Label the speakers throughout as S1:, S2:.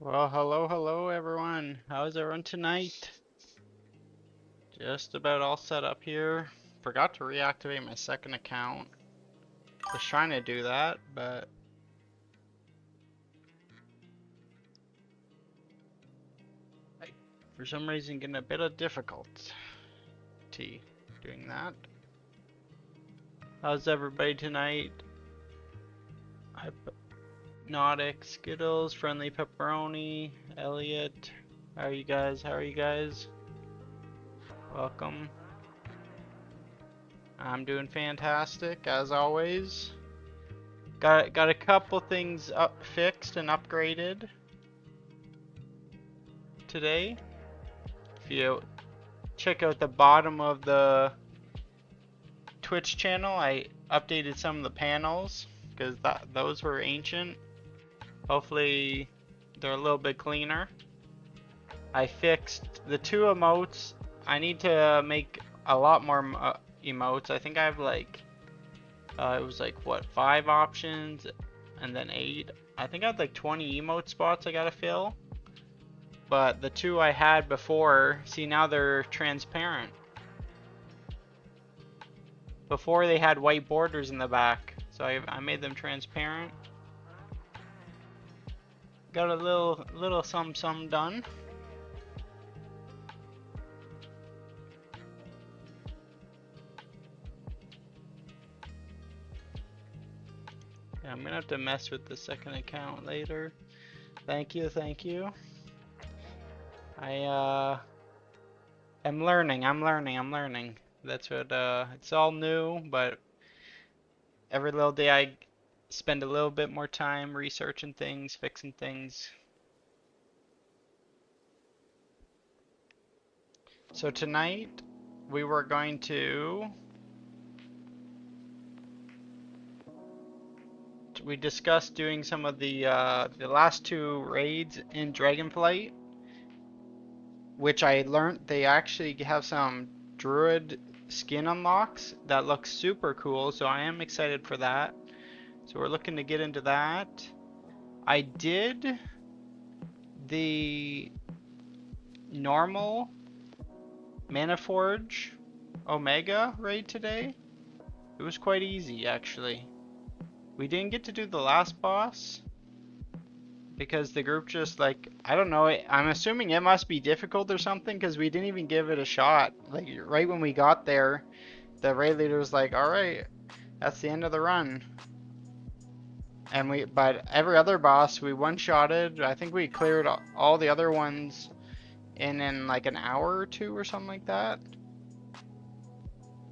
S1: Well, hello everyone. How's everyone tonight? Just about all set up here. Forgot to reactivate my second account. Was trying to do that, but I, for some reason, getting a bit of difficulty doing that. How's everybody tonight? Hypnotic, Skittles, Friendly Pepperoni, Elliot. How are you guys? How are you guys? Welcome. I'm doing fantastic as always. Got a couple things fixed and upgraded today. If you check out the bottom of the Twitch channel, I updated some of the panels because those were ancient. Hopefully they're a little bit cleaner. I fixed the two emotes. I need to make a lot more emotes. I think I have like it was like what, 5 options and then 8. I think I had like 20 emote spots I gotta fill. But the two I had before, see, now they're transparent. Before they had white borders in the back, so I made them transparent. Got a little some done. Yeah, I'm gonna have to mess with the second account later. Thank you, thank you. I'm learning. That's what, it's all new, but every little day I spend a little bit more time researching things, fixing things. So tonight, we were going to... We discussed doing some of the last 2 raids in Dragonflight, which I learned they actually have some druid skin unlocks that look super cool, so I am excited for that. So we're looking to get into that. I did the normal Manaforge Omega raid today. It was quite easy, actually. We didn't get to do the last boss because the group just, like, I don't know, I'm assuming it must be difficult or something because we didn't even give it a shot. Like, right when we got there, the raid leader was like, alright, that's the end of the run. And but every other boss we one-shotted. I think we cleared all the other ones in like an hour or 2 or something like that.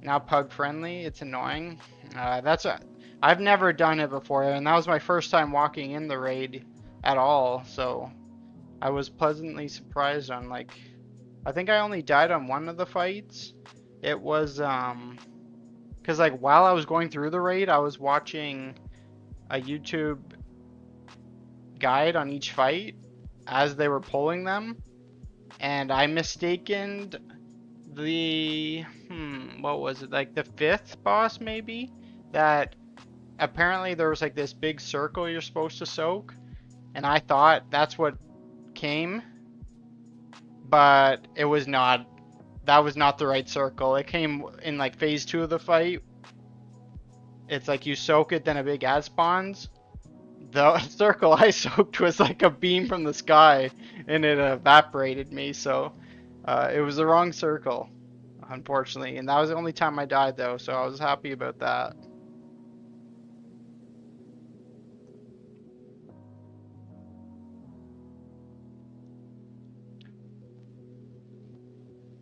S1: Now pug friendly, it's annoying. I've never done it before, and that was my first time walking in the raid at all, so I was pleasantly surprised on, like, I think I only died on one of the fights. It was because, like, while I was going through the raid, I was watching a YouTube guide on each fight as they were pulling them, and I mistaken the what was it, like the 5th boss maybe, that apparently there was like this big circle you're supposed to soak, and I thought that's what came, but it was not. That was not the right circle. It came in like phase 2 of the fight. It's like you soak it, then a big ad spawns. The circle I soaked was like a beam from the sky, and it evaporated me, so it was the wrong circle, unfortunately. And that was the only time I died, though, so I was happy about that.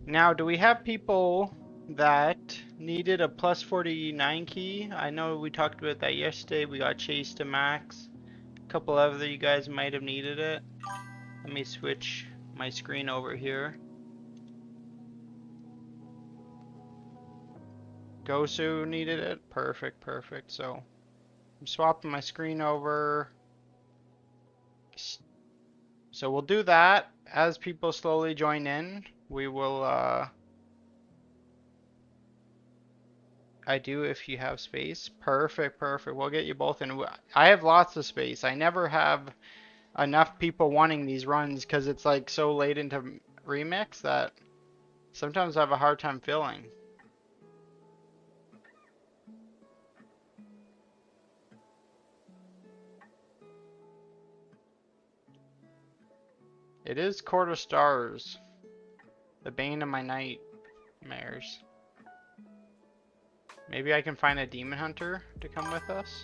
S1: Now, do we have people that needed a plus 49 key? I know we talked about that yesterday. We got chased to max. A couple other you guys might have needed it. Let me switch my screen over here. Gosu needed it. Perfect, perfect. So I'm swapping my screen over. So we'll do that as people slowly join in. We will I do if you have space. Perfect, perfect. We'll get you both in. I have lots of space. I never have enough people wanting these runs because it's like so late into remix that sometimes I have a hard time filling. It is Court of Stars, the bane of my nightmares. Maybe I can find a demon hunter to come with us.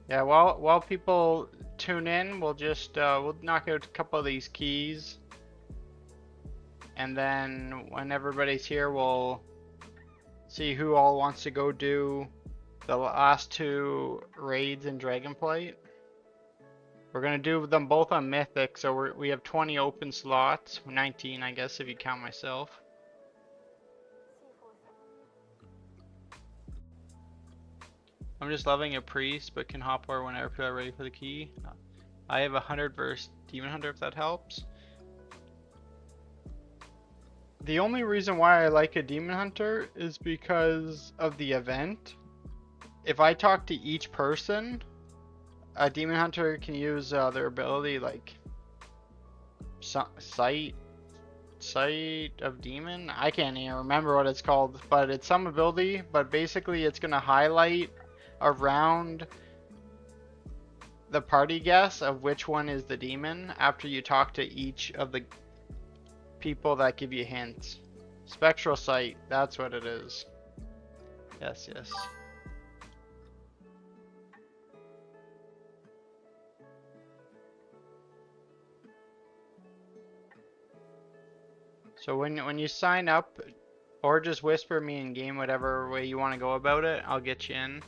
S1: Yeah, while people tune in, we'll just we'll knock out a couple of these keys, and then when everybody's here, we'll see who all wants to go do the last 2 raids in Dragonflight. We're gonna do them both on Mythic, so we have 20 open slots, 19 I guess if you count myself. I'm just loving a priest, but can hop over whenever people are ready for the key. I have 100 versus Demon Hunter if that helps. The only reason why I like a Demon Hunter is because of the event. If I talk to each person, a Demon Hunter can use their ability like sight of demon. I can't even remember what it's called, but it's some ability, but basically it's gonna highlight around the party guess of which one is the demon after you talk to each of the people that give you hints. Spectral sight, that's what it is. Yes, yes. So when you sign up, or just whisper me in game whatever way you want to go about it, I'll get you in.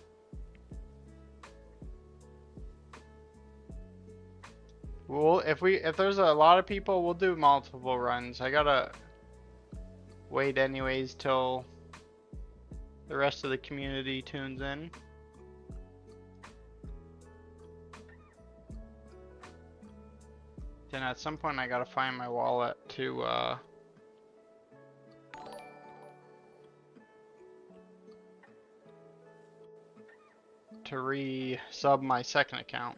S1: Well, if there's a lot of people, we'll do multiple runs. I gotta wait anyways till the rest of the community tunes in. Then at some point I gotta find my wallet to re-sub my second account.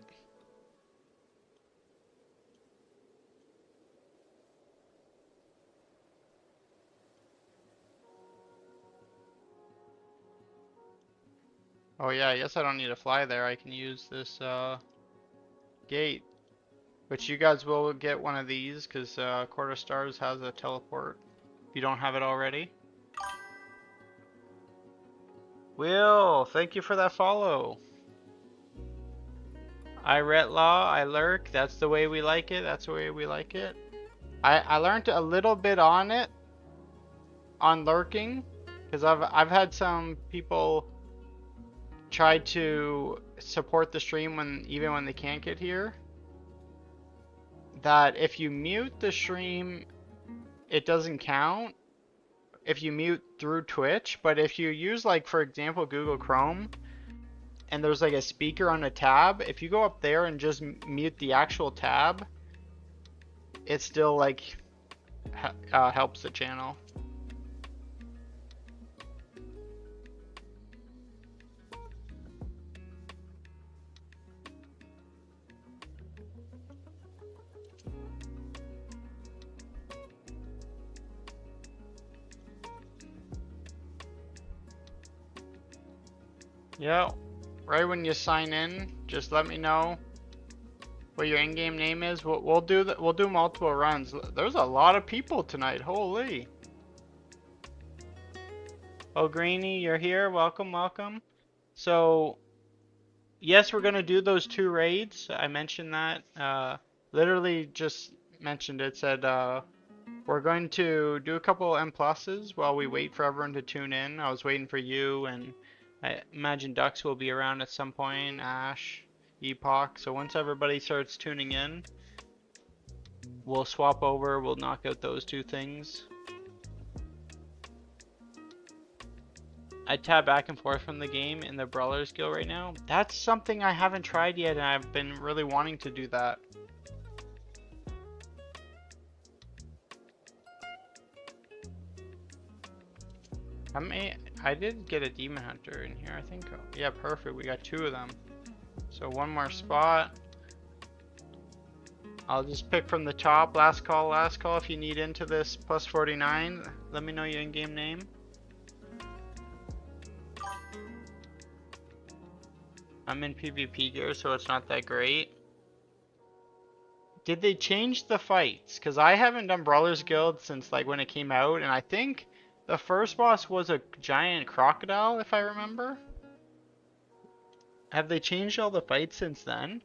S1: Oh yeah, I guess I don't need to fly there. I can use this gate, which you guys will get one of these because Court of Stars has a teleport if you don't have it already. Will, thank you for that follow. I Retlaw, I lurk. That's the way we like it. That's the way we like it. I learned a little bit on it, on lurking, because I've had some people try to support the stream even when they can't get here. That if you mute the stream, it doesn't count if you mute through Twitch, but if you use, like, for example, Google Chrome, and there's like a speaker on a tab, if you go up there and just mute the actual tab, it still like helps the channel. Yeah, right when you sign in, just let me know what your in-game name is. We'll do multiple runs. There's a lot of people tonight. Holy. Oh, Greeny, you're here. Welcome, welcome. So, yes, we're gonna do those 2 raids. I mentioned that. Literally just mentioned it. Said we're going to do a couple M pluses while we wait for everyone to tune in. I was waiting for you, and I imagine Dux will be around at some point. Ash, Epoch. So once everybody starts tuning in, we'll swap over. We'll knock out those 2 things. I tab back and forth from the game in the Brawler skill right now. That's something I haven't tried yet, and I've been really wanting to do that. I did get a demon hunter in here, I think. Yeah, perfect. We got 2 of them. So 1 more spot. I'll just pick from the top. Last call, last call. If you need into this plus 49, let me know your in-game name. I'm in PvP gear, so it's not that great. Did they change the fights? Because I haven't done Brawlers Guild since like when it came out, and I think the first boss was a giant crocodile, if I remember. Have they changed all the fights since then?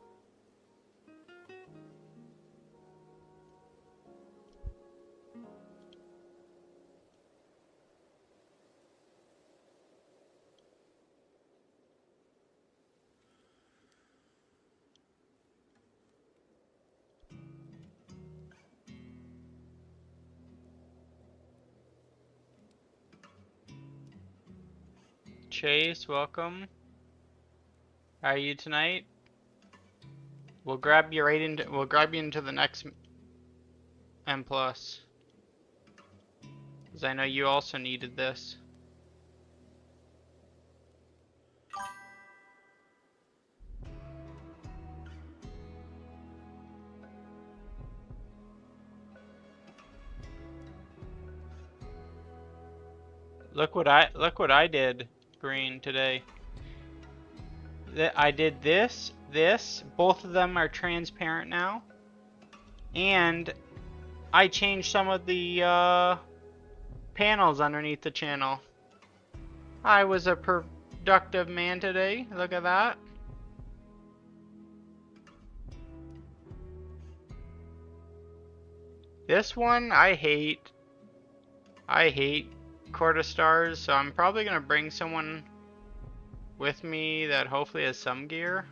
S1: Chase, welcome. How are you tonight? We'll grab you right into. We'll grab you into the next M plus, because I know you also needed this. Look what I did, Green, today. I did this. Both of them are transparent now, and I changed some of the panels underneath the channel. I was a productive man today. Look at that. This one I hate. I hate Quarter Stars, so I'm probably gonna bring someone with me that hopefully has some gear.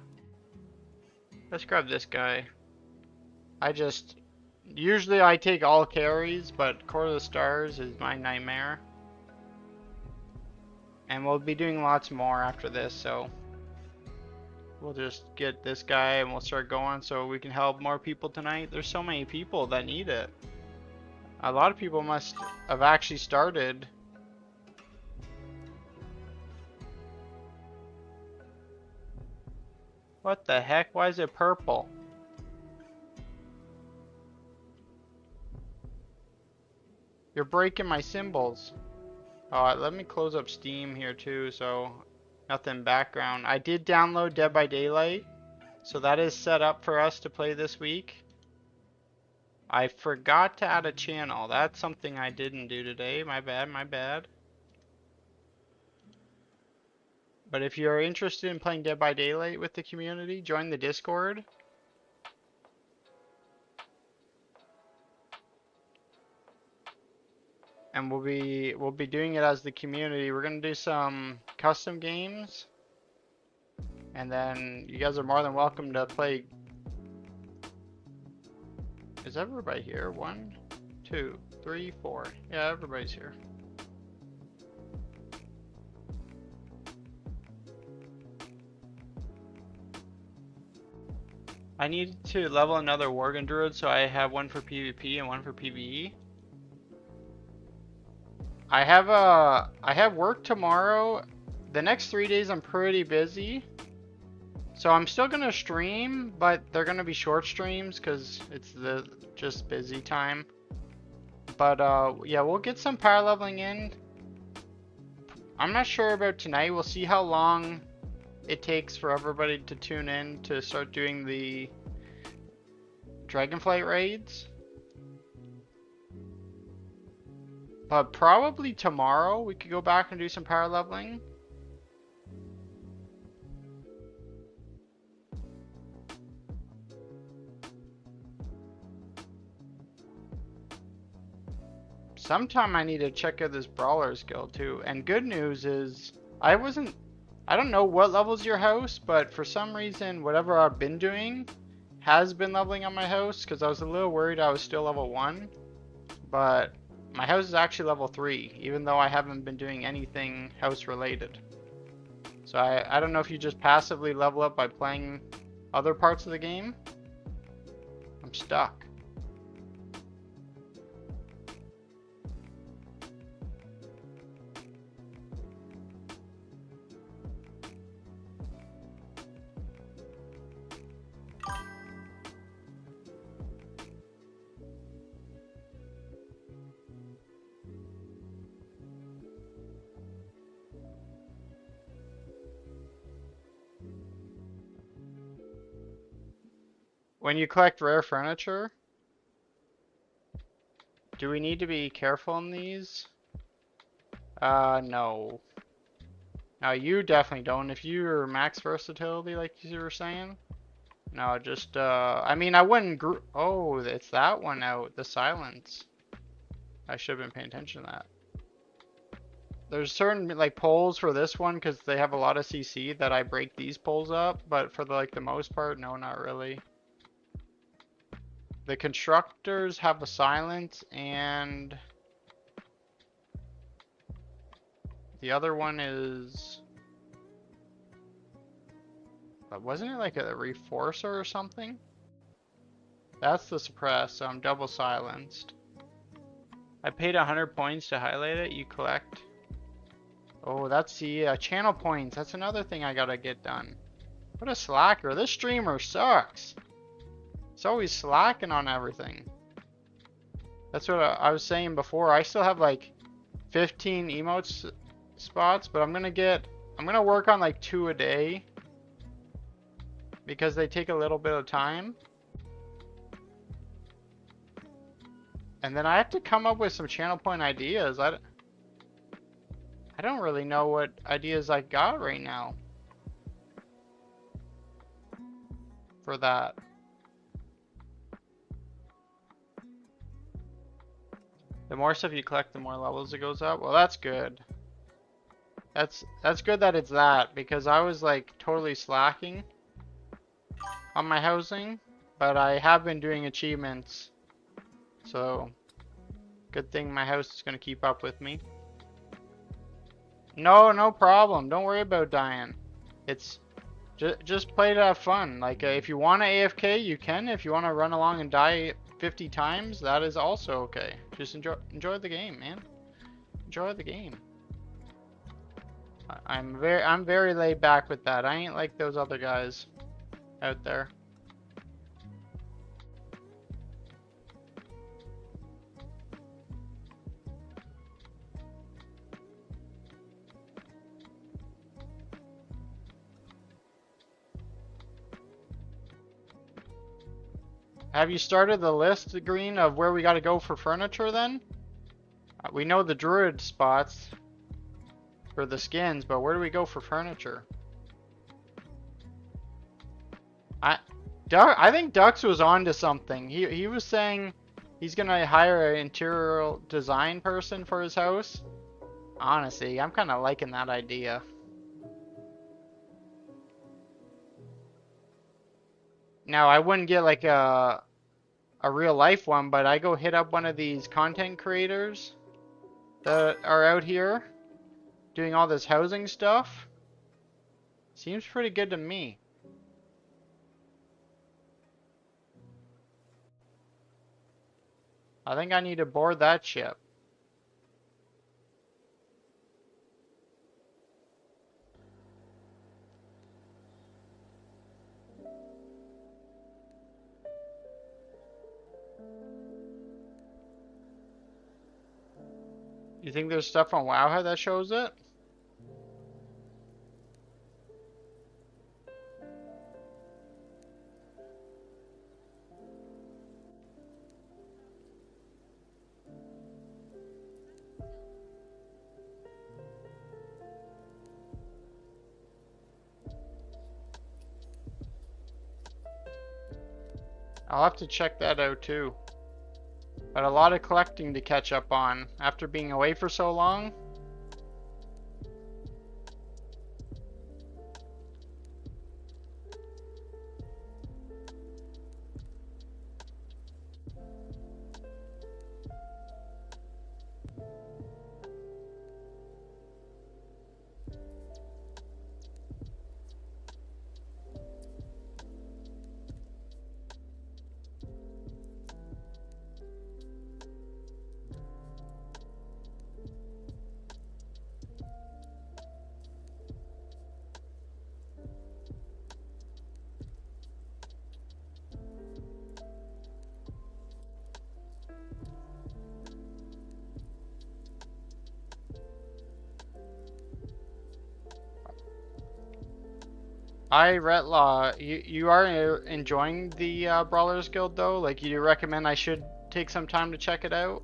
S1: Let's grab this guy. Usually I take all carries, but Quarter Stars is my nightmare. And we'll be doing lots more after this, so we'll just get this guy and we'll start going so we can help more people tonight. There's so many people that need it. A lot of people must have actually started. What the heck? Why is it purple? You're breaking my symbols. Let me close up Steam here too, so nothing background. I did download Dead by Daylight, so that is set up for us to play this week. I forgot to add a channel. That's something I didn't do today. My bad, my bad. But if you're interested in playing Dead by Daylight with the community, join the Discord. And we'll be doing it as the community. We're gonna do some custom games, and then you guys are more than welcome to play. Is everybody here? 1, 2, 3, 4. Yeah, everybody's here. I need to level another Worgen Druid, so I have one for PvP and one for PvE. I have work tomorrow. The next 3 days I'm pretty busy. So I'm still gonna stream, but they're gonna be short streams because it's just busy time. But yeah, we'll get some power leveling in. I'm not sure about tonight. We'll see how long it takes for everybody to tune in to start doing the Dragonflight raids. But probably tomorrow we could go back and do some power leveling. Sometime I need to check out this Brawlers Guild too. And good news is, I don't know what levels your house, but for some reason, whatever I've been doing has been leveling on my house, because I was a little worried I was still level 1. But my house is actually level 3, even though I haven't been doing anything house related. So I don't know if you just passively level up by playing other parts of the game. I'm stuck. When you collect rare furniture, do we need to be careful in these? No. Now you definitely don't. If you're max versatility, like you were saying. No, just, I mean, I wouldn't oh, it's that one out. The silence. I should have been paying attention to that. There's certain, like, poles for this one, because they have a lot of CC, that I break these poles up. But for, like, the most part, no, not really. The constructors have a silence, and the other one is... But wasn't it like a reforcer or something? That's the suppress, so I'm double silenced. I paid 100 points to highlight it. You collect. Oh, that's the channel points. That's another thing I gotta get done. What a slacker. This streamer sucks. It's always slacking on everything. That's what I was saying before. I still have like 15 emotes spots, but I'm gonna work on like 2 a day. Because they take a little bit of time. And then I have to come up with some channel point ideas. I don't really know what ideas I got right now for that. The more stuff you collect, the more levels it goes up. Well, that's good. That's good that it's that, because I was like totally slacking on my housing, but I have been doing achievements. So, good thing my house is going to keep up with me. No problem. Don't worry about dying. It's just play to have fun. Like, if you want to AFK, you can. If you want to run along and die 50 times, that is also okay. Just enjoy the game, man. Enjoy the game. I'm very laid back with that. I ain't like those other guys out there. Have you started the list, Green, of where we got to go for furniture then? We know the druid spots for the skins, but where do we go for furniture? I think Dux was onto something. He was saying he's gonna hire an interior design person for his house. Honestly, I'm kind of liking that idea. Now, I wouldn't get like a real life one, but I go hit up one of these content creators that are out here doing all this housing stuff. Seems pretty good to me. I think I need to board that ship. You think there's stuff on Wowhead that shows it? I'll have to check that out too. But a lot of collecting to catch up on after being away for so long. Retlaw, you are enjoying the Brawlers Guild though? Like, you recommend I should take some time to check it out?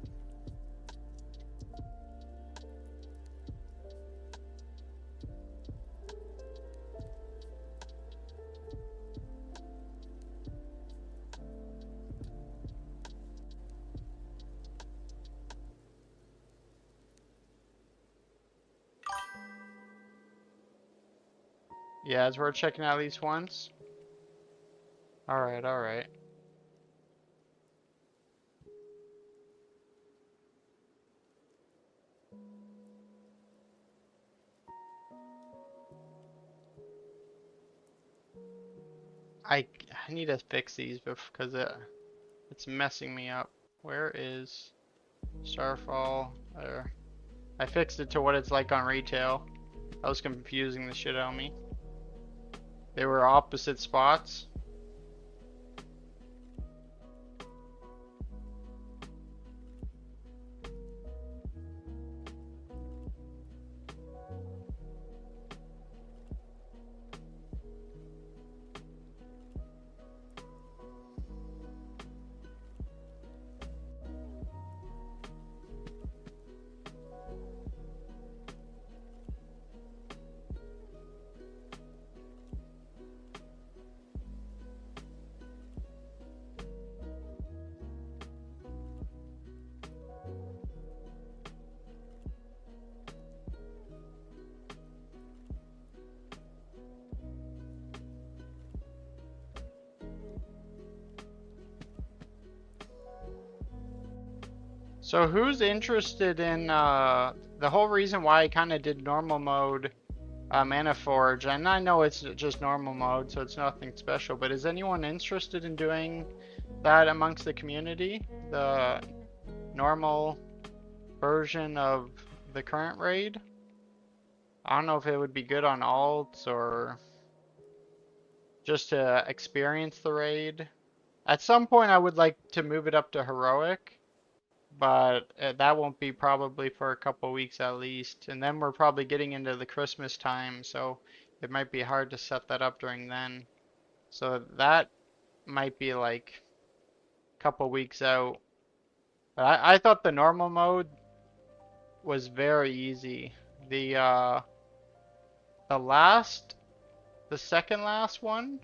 S1: Yeah, it's worth checking out at least once. Alright, alright. I, I need to fix these because it's messing me up. Where is Starfall? There. I fixed it to what it's like on retail. I was confusing the shit out of me. They were opposite spots. So who's interested in the whole reason why I kind of did normal mode Mana Forge, and I know it's just normal mode, so it's nothing special, but is anyone interested in doing that amongst the community? The normal version of the current raid? I don't know if it would be good on alts or just to experience the raid. At some point I would like to move it up to heroic, but that won't be probably for a couple weeks at least. And then we're probably getting into the Christmas time, so it might be hard to set that up during then. So that might be like a couple weeks out. But I thought the normal mode was very easy. The last, the second last one,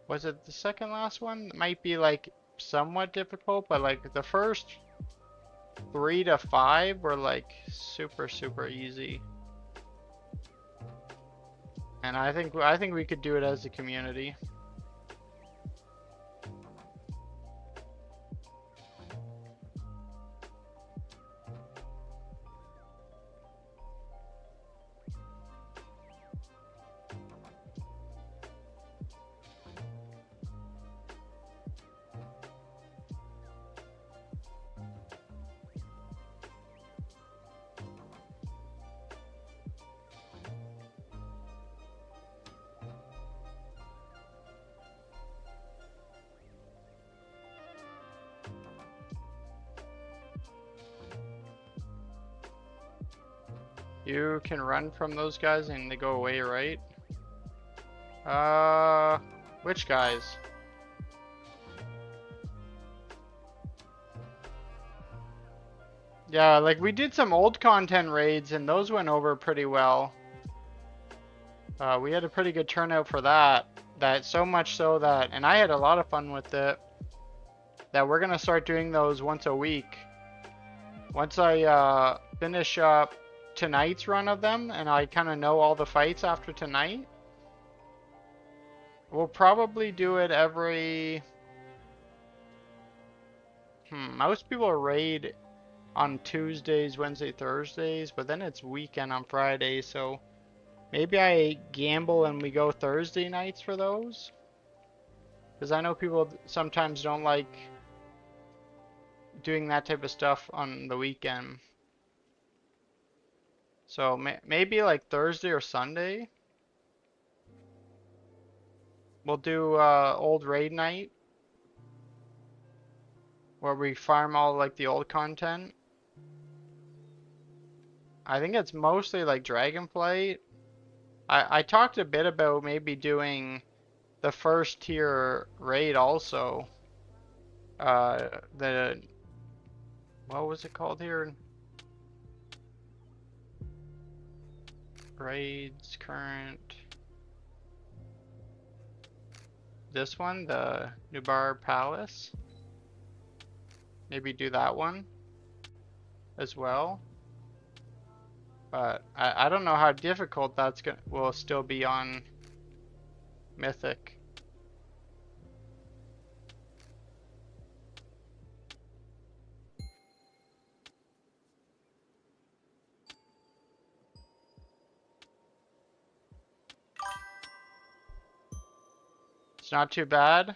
S1: was it the second last one? It might be like somewhat difficult, but like the first 3 to 5 were like super easy. And I think we could do it as a community. You can run from those guys and they go away, right? Which guys? Yeah, like we did some old content raids and those went over pretty well. We had a pretty good turnout for that. That so much so that, and I had a lot of fun with it, that we're gonna start doing those once a week. Once I finish up tonight's run of them and I kind of know all the fights after tonight, we'll probably do it every... most people raid on Tuesdays, Wednesday, Thursdays, but then it's weekend on Friday, so maybe I gamble and we go Thursday nights for those. Because I know people sometimes don't like doing that type of stuff on the weekend. So maybe like Thursday or Sunday. We'll do old raid night. Where we farm all like the old content. I think it's mostly like Dragonflight. I talked a bit about maybe doing the first tier raid also. The what was it called here? Raids current. This one, the Nubar Palace. Maybe do that one as well. But I don't know how difficult that's gonna will still be on Mythic. It's not too bad.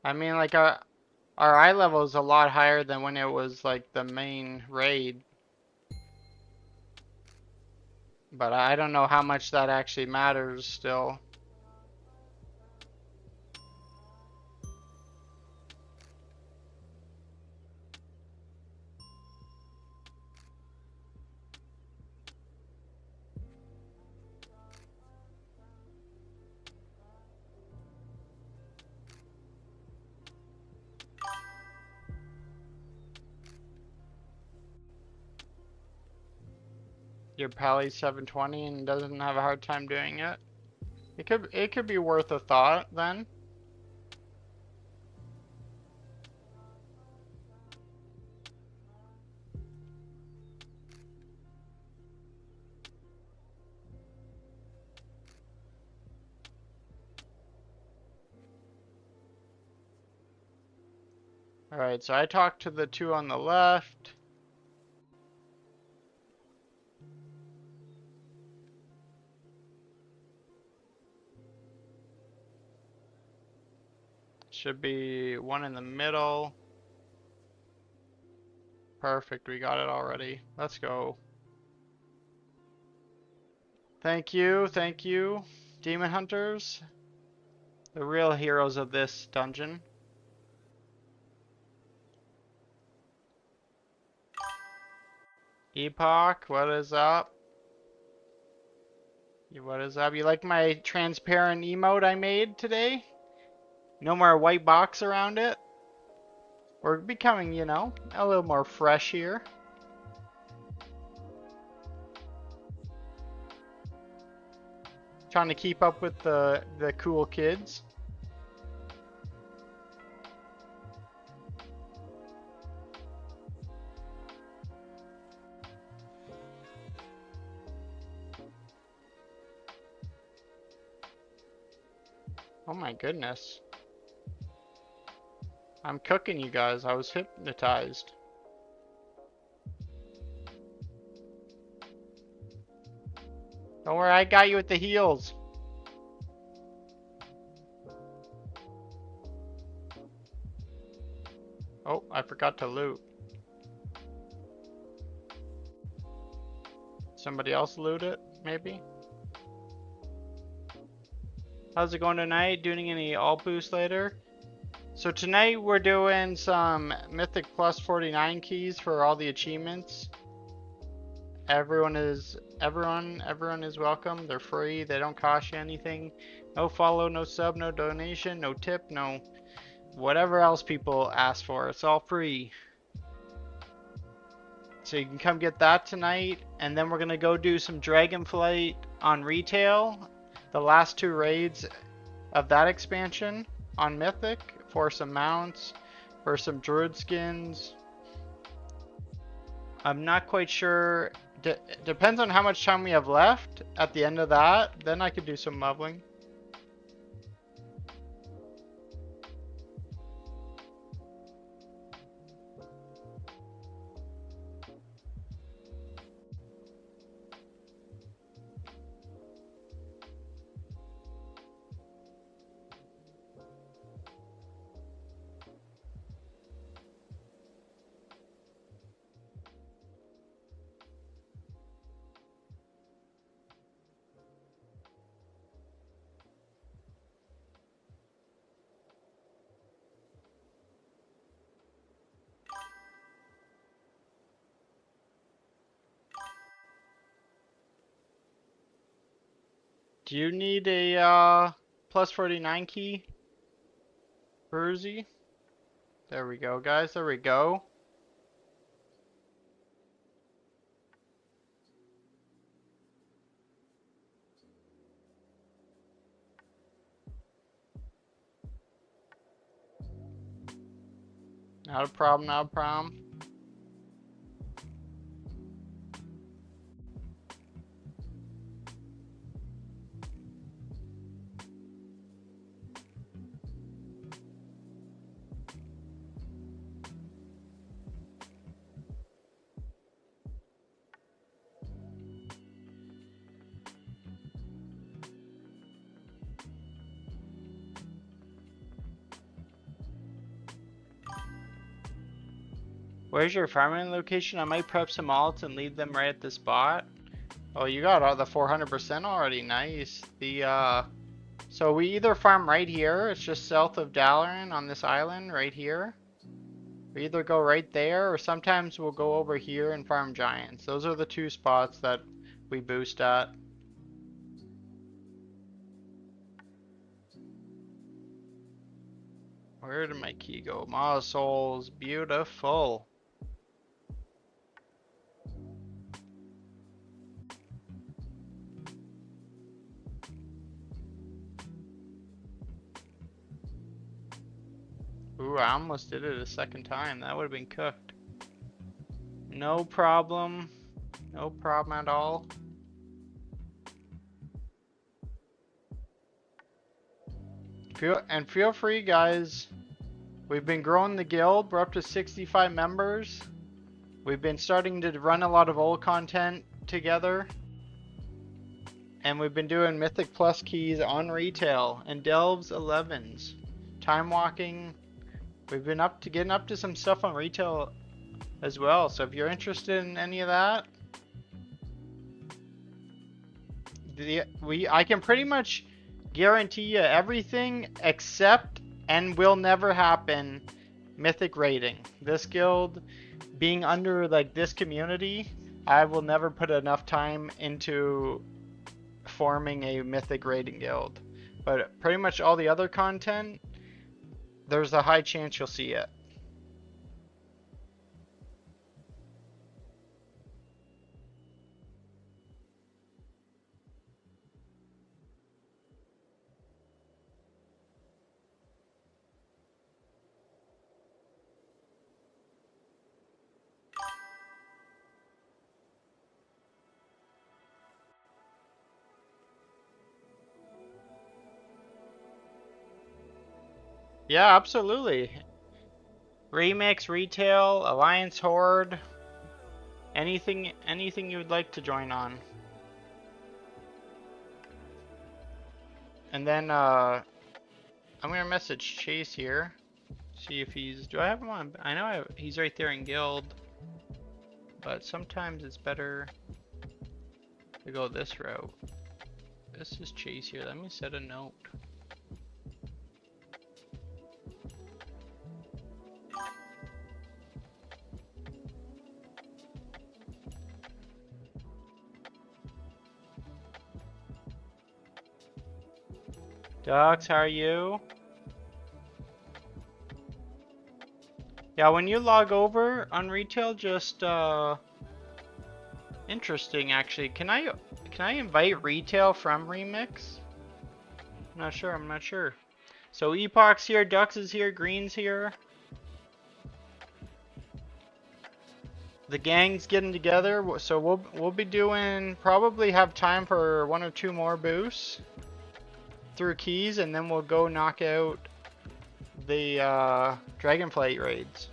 S1: I mean, like our eye level is a lot higher than when it was like the main raid. But I don't know how much that actually matters still. Your Pally 720 and doesn't have a hard time doing it. It could be worth a thought then. Alright, so I talked to the two on the left. Should be one in the middle. Perfect, we got it already. Let's go. Thank you, Demon Hunters. The real heroes of this dungeon. Epoch, what is up? What is up? You like my transparent emote I made today? No more white box around it? We're becoming, you know, a little more fresh here. Trying to keep up with the cool kids. Oh my goodness. I'm cooking you guys. I was hypnotized. Don't worry, I got you with the heals. Oh, I forgot to loot. Somebody else loot it, maybe? How's it going tonight? Doing any all boost later? So tonight we're doing some Mythic plus 49 keys for all the achievements. Everyone is welcome. They're free. They don't cost you anything. No follow, no sub, no donation, no tip, no whatever else people ask for. It's all free. So you can come get that tonight, and then we're gonna go do some Dragonflight on retail. The last two raids of that expansion on Mythic for some mounts, for some druid skins. I'm not quite sure. Depends on how much time we have left at the end of that. Then I could do some leveling. Do you need a plus 49 key, Bruzy? There we go, guys. There we go. Not a problem, not a problem. Where's your farming location? I might prep some alts and leave them right at the spot. Oh, you got all the 400% already. Nice. So we either farm right here, it's just south of Dalaran on this island right here. We either go right there, or sometimes we'll go over here and farm giants. Those are the two spots that we boost at. Where did my key go? Maw Souls, beautiful. Ooh, I almost did it a second time. That would have been cooked. No problem. No problem at all. Feel free, guys. We've been growing the guild. We're up to 65 members. We've been starting to run a lot of old content together. And we've been doing Mythic Plus keys on retail and Delves 11s. Time walking. We've been getting up to some stuff on retail as well. So if you're interested in any of that, I can pretty much guarantee you everything except, and will never happen, Mythic raiding. This guild being under like this community, I will never put enough time into forming a Mythic raiding guild. But pretty much all the other content, there's a high chance you'll see it. Yeah, absolutely. Remix, retail, Alliance Horde, anything you would like to join on. And then I'm gonna message Chase here, see if he's. Do I have him on? I know he's right there in guild, but sometimes it's better to go this route. This is Chase here. Let me set a note. Dux, how are you? Yeah, when you log over on retail, just interesting actually. Can I invite retail from Remix? I'm not sure. So Epoch's here, Dux is here, Green's here. The gang's getting together, so we'll be doing, probably have time for 1 or 2 more boosts through keys, and then we'll go knock out the Dragonflight raids.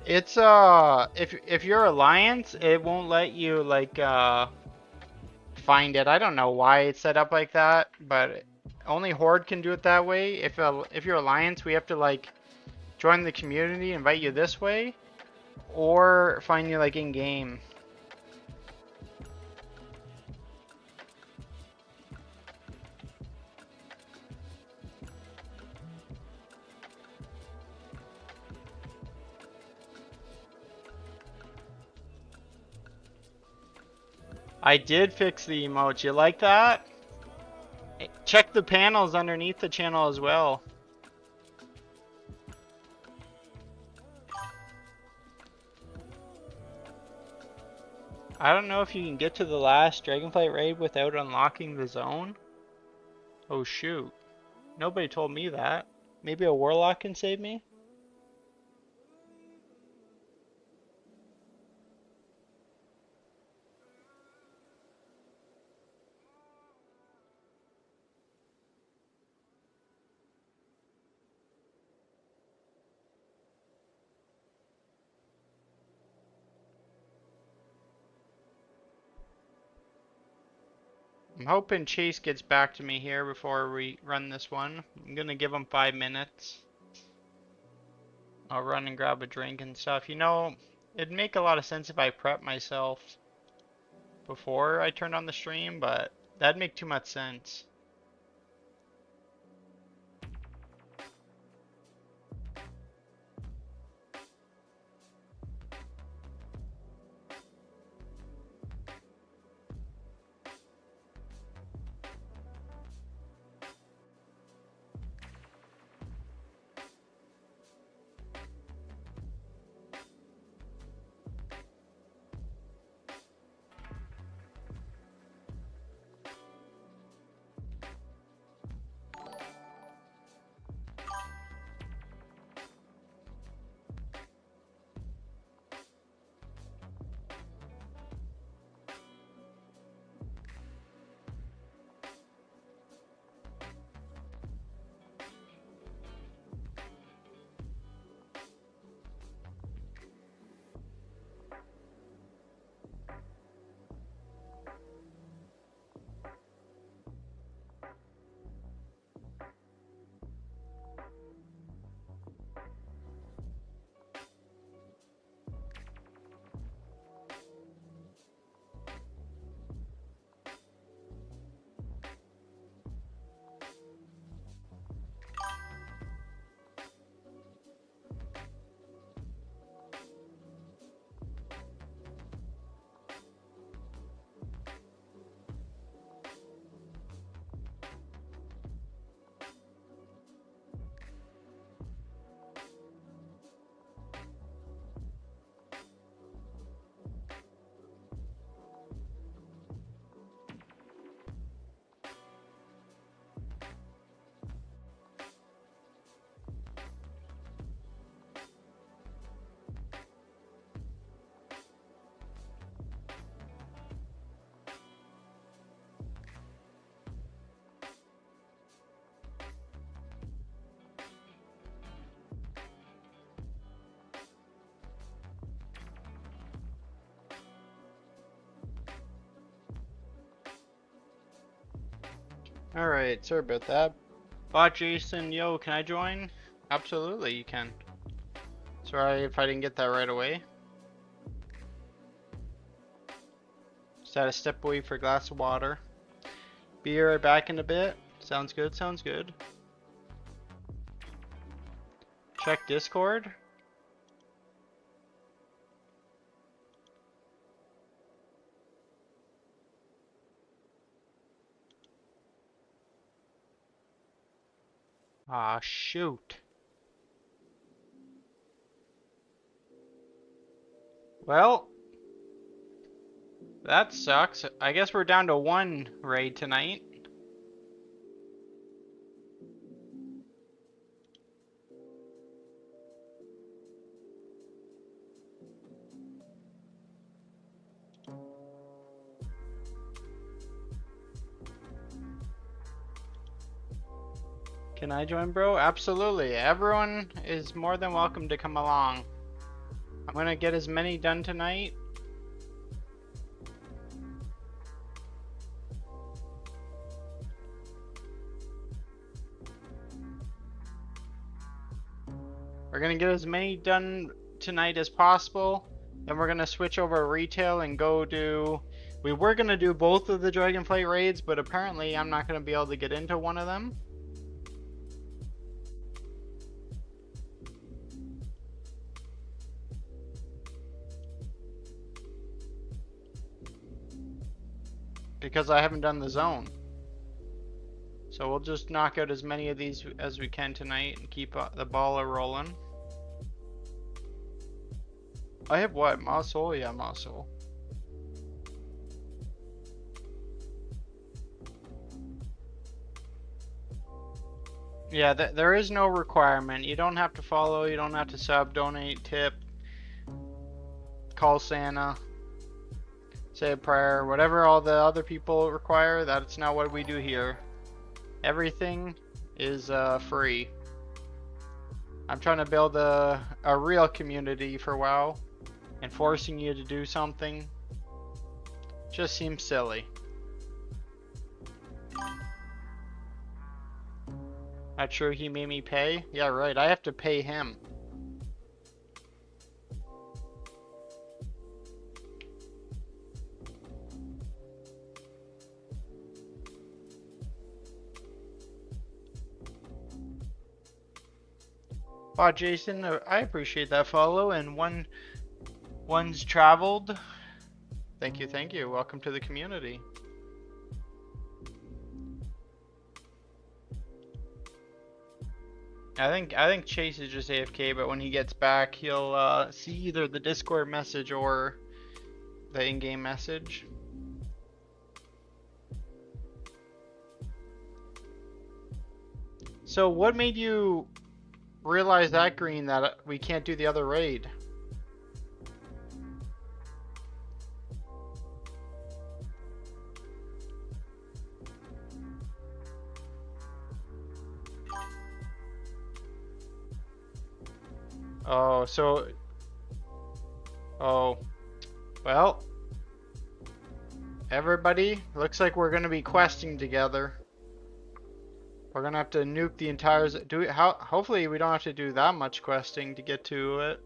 S1: It's if you're Alliance, it won't let you like find it. I don't know why it's set up like that, but only Horde can do it that way. If you're Alliance, we have to like join the community, invite you this way, or find you like in game. I did fix the emotes. You like that? Check the panels underneath the channel as well. I don't know if you can get to the last Dragonflight raid without unlocking the zone. Oh shoot. Nobody told me that. Maybe a Warlock can save me? I'm hoping Chase gets back to me here before we run this one. I'm gonna give him 5 minutes. I'll run and grab a drink and stuff. You know, it'd make a lot of sense if I prep myself before I turned on the stream, but that'd make too much sense. Alright, sorry about that. Bot Jason, yo, can I join? Absolutely, you can. Sorry if I didn't get that right away. Just had to step away for a glass of water. Be right back in a bit. Sounds good, sounds good. Check Discord. Ah, shoot. Well, that sucks. I guess we're down to 1 raid tonight. Can I join, bro? Absolutely. Everyone is more than welcome to come along. I'm gonna get as many done tonight. We're gonna get as many done tonight as possible. Then we're gonna switch over to retail and go do. We were gonna do both of the Dragonflight raids, but apparently I'm not gonna be able to get into one of them. Because I haven't done the zone. So we'll just knock out as many of these as we can tonight and keep the ball rolling. I have what? Muscle? Yeah, muscle. Yeah, there is no requirement. You don't have to follow, you don't have to sub, donate, tip, call Santa, say a prayer, whatever all the other people require. That's not what we do here. Everything is free. I'm trying to build a real community for WoW, and forcing you to do something just seems silly. Not sure he made me pay? Yeah, right, I have to pay him. Wow, Jason, I appreciate that follow, and one's traveled. Thank you, thank you. Welcome to the community. I think Chase is just AFK, but when he gets back, he'll see either the Discord message or the in-game message. So what made you realize that, Green, that we can't do the other raid? Oh, so... Oh. Well. Everybody, looks like we're gonna be questing together. We're gonna have to nuke the entire... Hopefully we don't have to do that much questing to get to it.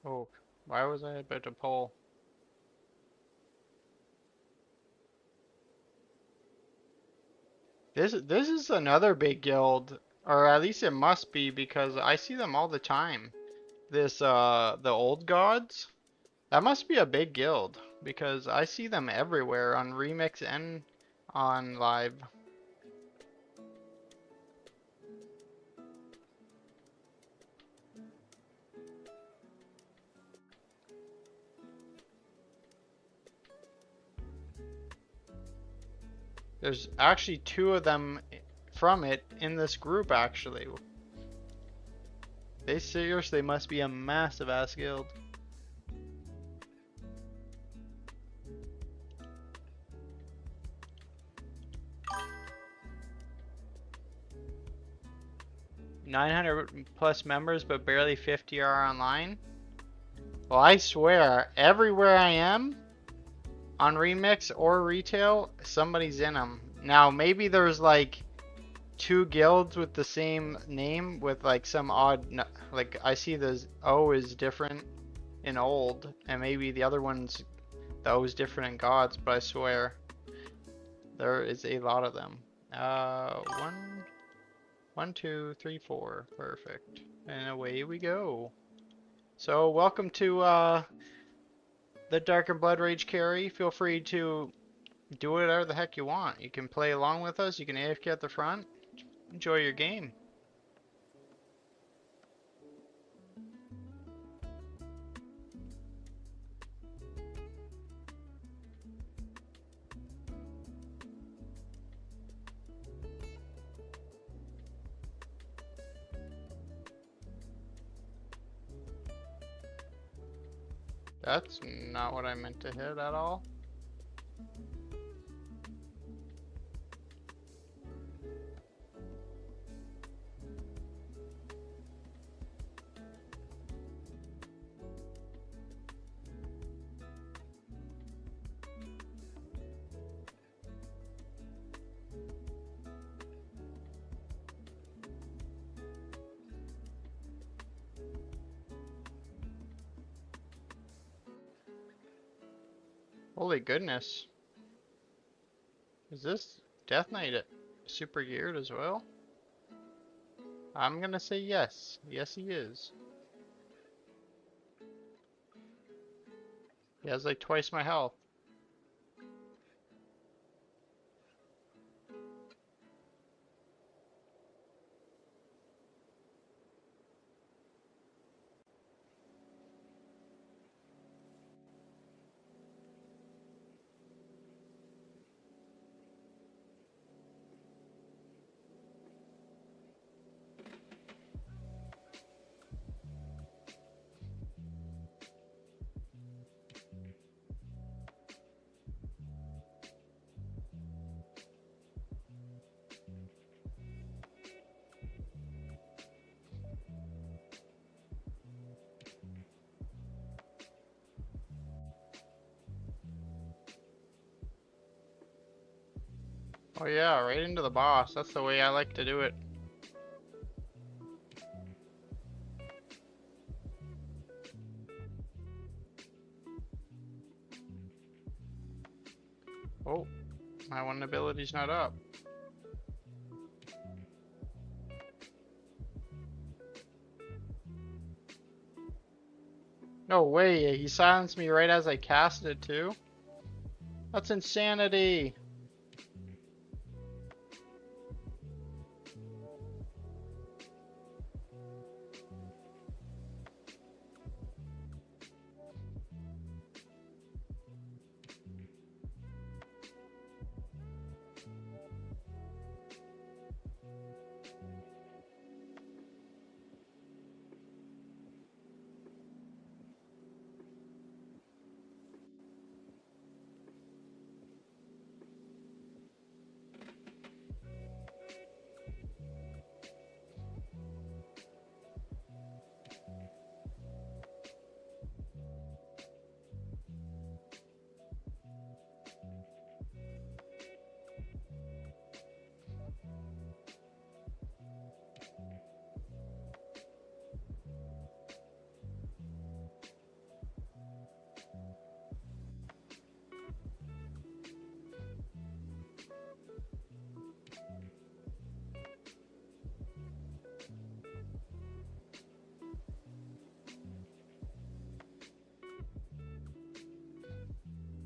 S1: Oh, why was I about to pull? This is another big guild, or at least it must be, because I see them all the time. This the old gods. That must be a big guild because I see them everywhere on Remix and on live. There's actually two of them from it in this group, actually. They seriously must be a massive ass guild. +900 members, but barely 50 are online. Well, I swear, everywhere I am, on Remix or Retail, somebody's in them. Now, maybe there's like 2 guilds with the same name with like some odd, like I see the O is different in old, and maybe the other one's, the O is different in gods, but I swear there is a lot of them. 1, 2, 3, 4, perfect, and away we go. So welcome to the Dark and Blood Rage carry. Feel free to do whatever the heck you want. You can play along with us, you can AFK at the front, enjoy your game. That's not what I meant to hit at all. Holy goodness. Is this Death Knight super geared as well? I'm gonna say yes. Yes, he is. He has like twice my health. Oh yeah, right into the boss. That's the way I like to do it. Oh, my one ability's not up. No way, he silenced me right as I cast it too? That's insanity!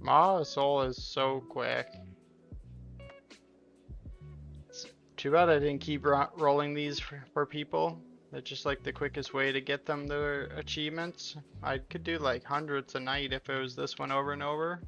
S1: Maw of Soul is so quick. It's too bad I didn't keep rolling these for people. They're just like the quickest way to get them their achievements. I could do like hundreds a night if it was this one over and over.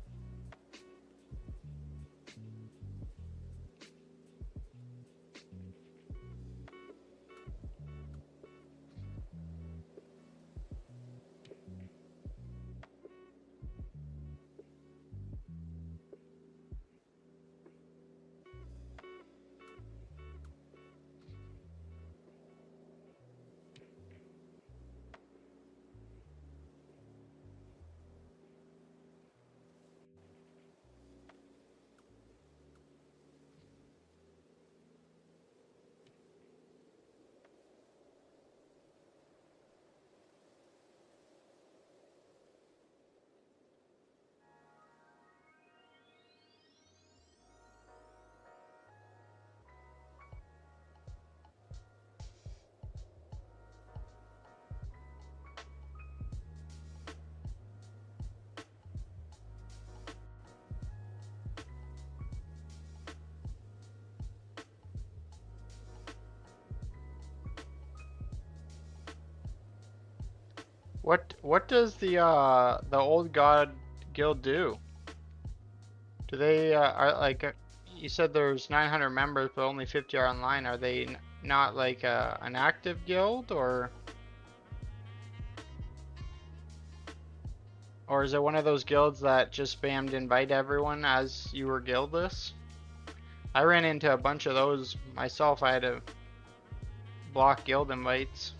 S1: What does the old god guild do? Do they are like you said there's 900 members but only 50 are online? Are they not like an active guild or? Or is it one of those guilds that just spammed invite everyone as you were guildless? I ran into a bunch of those myself. I had to block guild invites.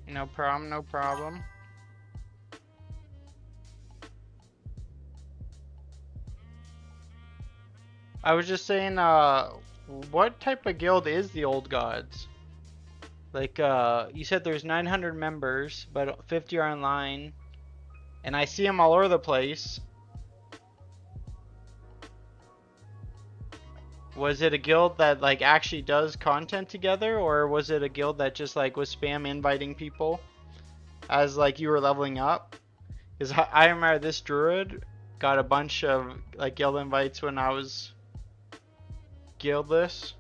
S1: No problem, no problem. I was just saying, what type of guild is the Old Gods? Like, you said there's 900 members, but 50 are online, and I see them all over the place. Was it a guild that like actually does content together, or was it a guild that just like was spam inviting people as like you were leveling up? Because I remember this druid got a bunch of like guild invites when I was guildless.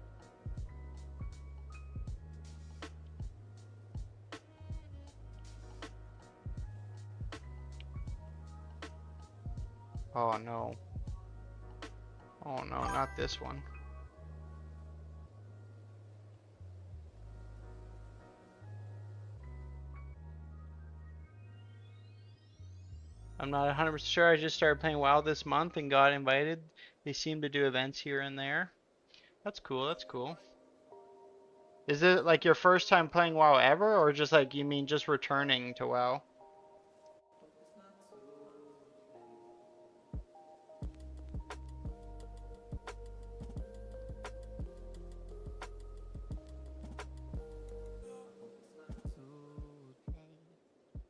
S1: Oh no. Oh no, not this one. I'm not 100% sure. I just started playing WoW this month and got invited. They seem to do events here and there. That's cool, that's cool. Is it like your first time playing WoW ever, or just like you mean just returning to WoW?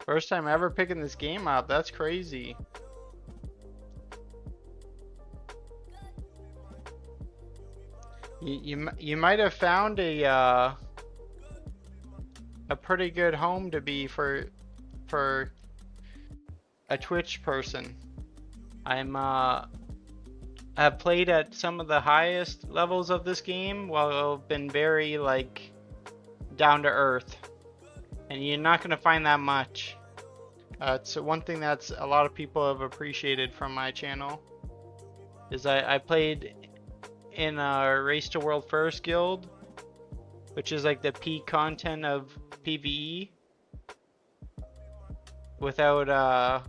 S1: First time ever picking this game up. That's crazy. You might have found a pretty good home to be for a Twitch person. I've played at some of the highest levels of this game while I've been very like down to earth, and you're not gonna find that much. It's one thing that's a lot of people have appreciated from my channel is I played in a Race to World First guild, which is like the peak content of PvE, without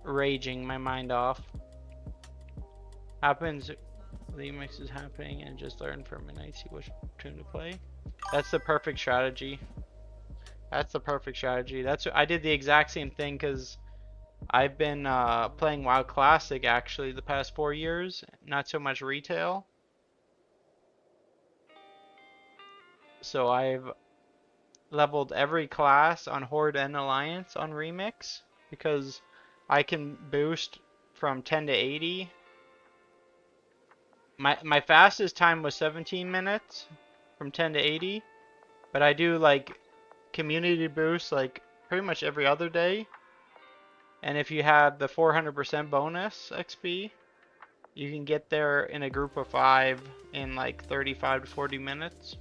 S1: raging my mind off. Happens, the mix is happening, and just learn from it and see which tune to play. That's the perfect strategy. That's the perfect strategy. I did the exact same thing because I've been playing WoW Classic actually the past 4 years, not so much retail. So I've leveled every class on Horde and Alliance on Remix because I can boost from 10 to 80. My fastest time was 17 minutes from 10 to 80, but I do like community boosts like pretty much every other day. And if you have the 400% bonus XP, you can get there in a group of 5 in like 35 to 40 minutes.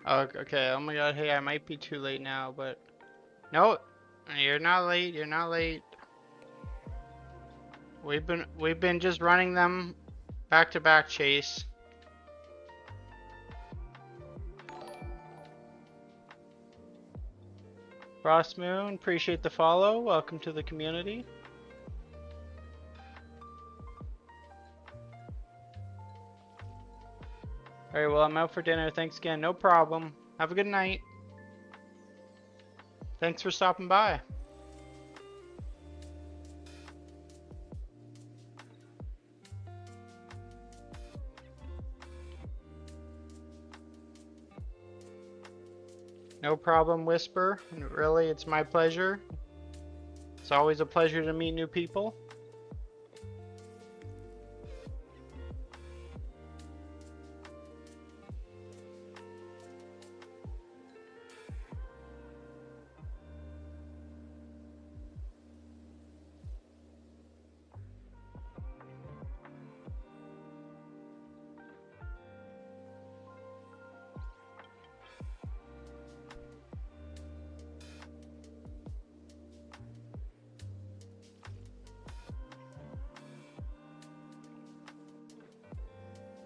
S1: Oh, okay. Oh my god. Hey, I might be too late now, but no, you're not late. You're not late. We've been just running them back to back, Chase. Frost Moon, appreciate the follow. Welcome to the community. Alright, well, I'm out for dinner. Thanks again. No problem. Have a good night. Thanks for stopping by. No problem, Whisper. Really, it's my pleasure. It's always a pleasure to meet new people.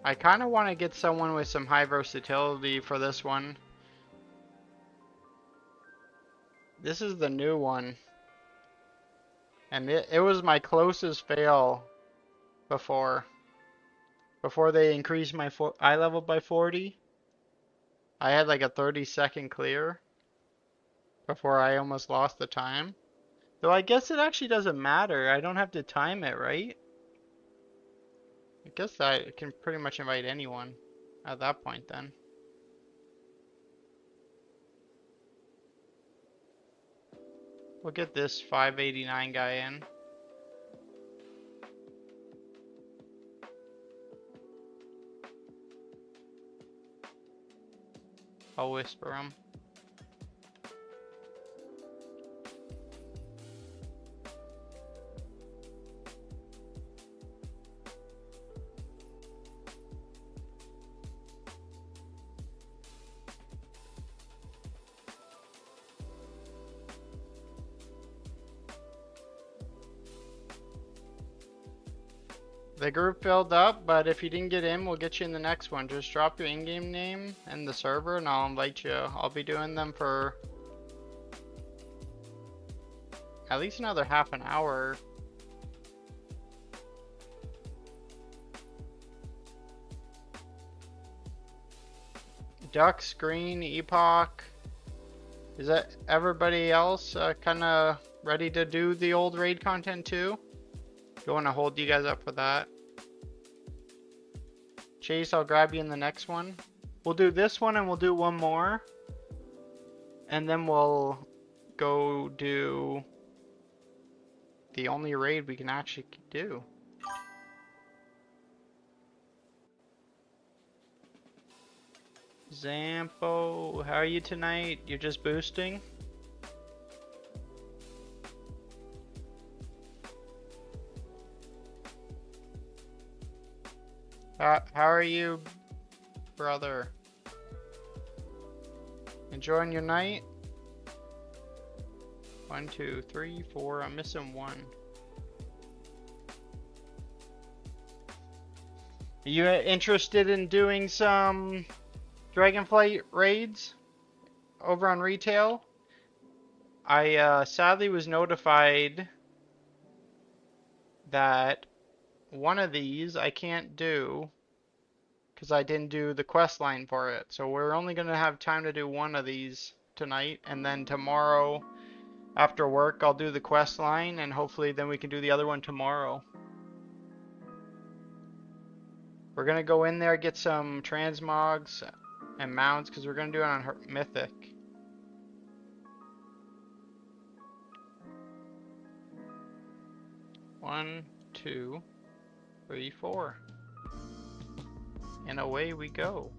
S1: I kind of want to get someone with some high versatility for this one. This is the new one. And it was my closest fail before. Before they increased my eye level by 40. I had like a 30-second clear before I almost lost the time. Though I guess it actually doesn't matter. I don't have to time it, right? I guess I can pretty much invite anyone at that point then. We'll get this 589 guy in. I'll whisper him. The group filled up, but if you didn't get in, we'll get you in the next one. Just drop your in-game name and the server and I'll invite you. I'll be doing them for at least another half an hour. Ducks, Green, Epoch. Is that everybody else kind of ready to do the old raid content too? Don't want to hold you guys up for that. Chase, I'll grab you in the next one. We'll do this one and we'll do one more. And then we'll go do the only raid we can actually do. Zampo, how are you tonight? You're just boosting? How are you, brother? Enjoying your night? 1, 2, 3, 4. I'm missing one. Are you interested in doing some Dragonflight raids over on retail? I sadly was notified that one of these I can't do because I didn't do the quest line for it. So we're only going to have time to do one of these tonight, and then tomorrow after work I'll do the quest line, and hopefully then we can do the other one tomorrow. We're going to go in there, get some transmogs and mounts because we're going to do it on Mythic. One, 2, 3, 4. And away we go.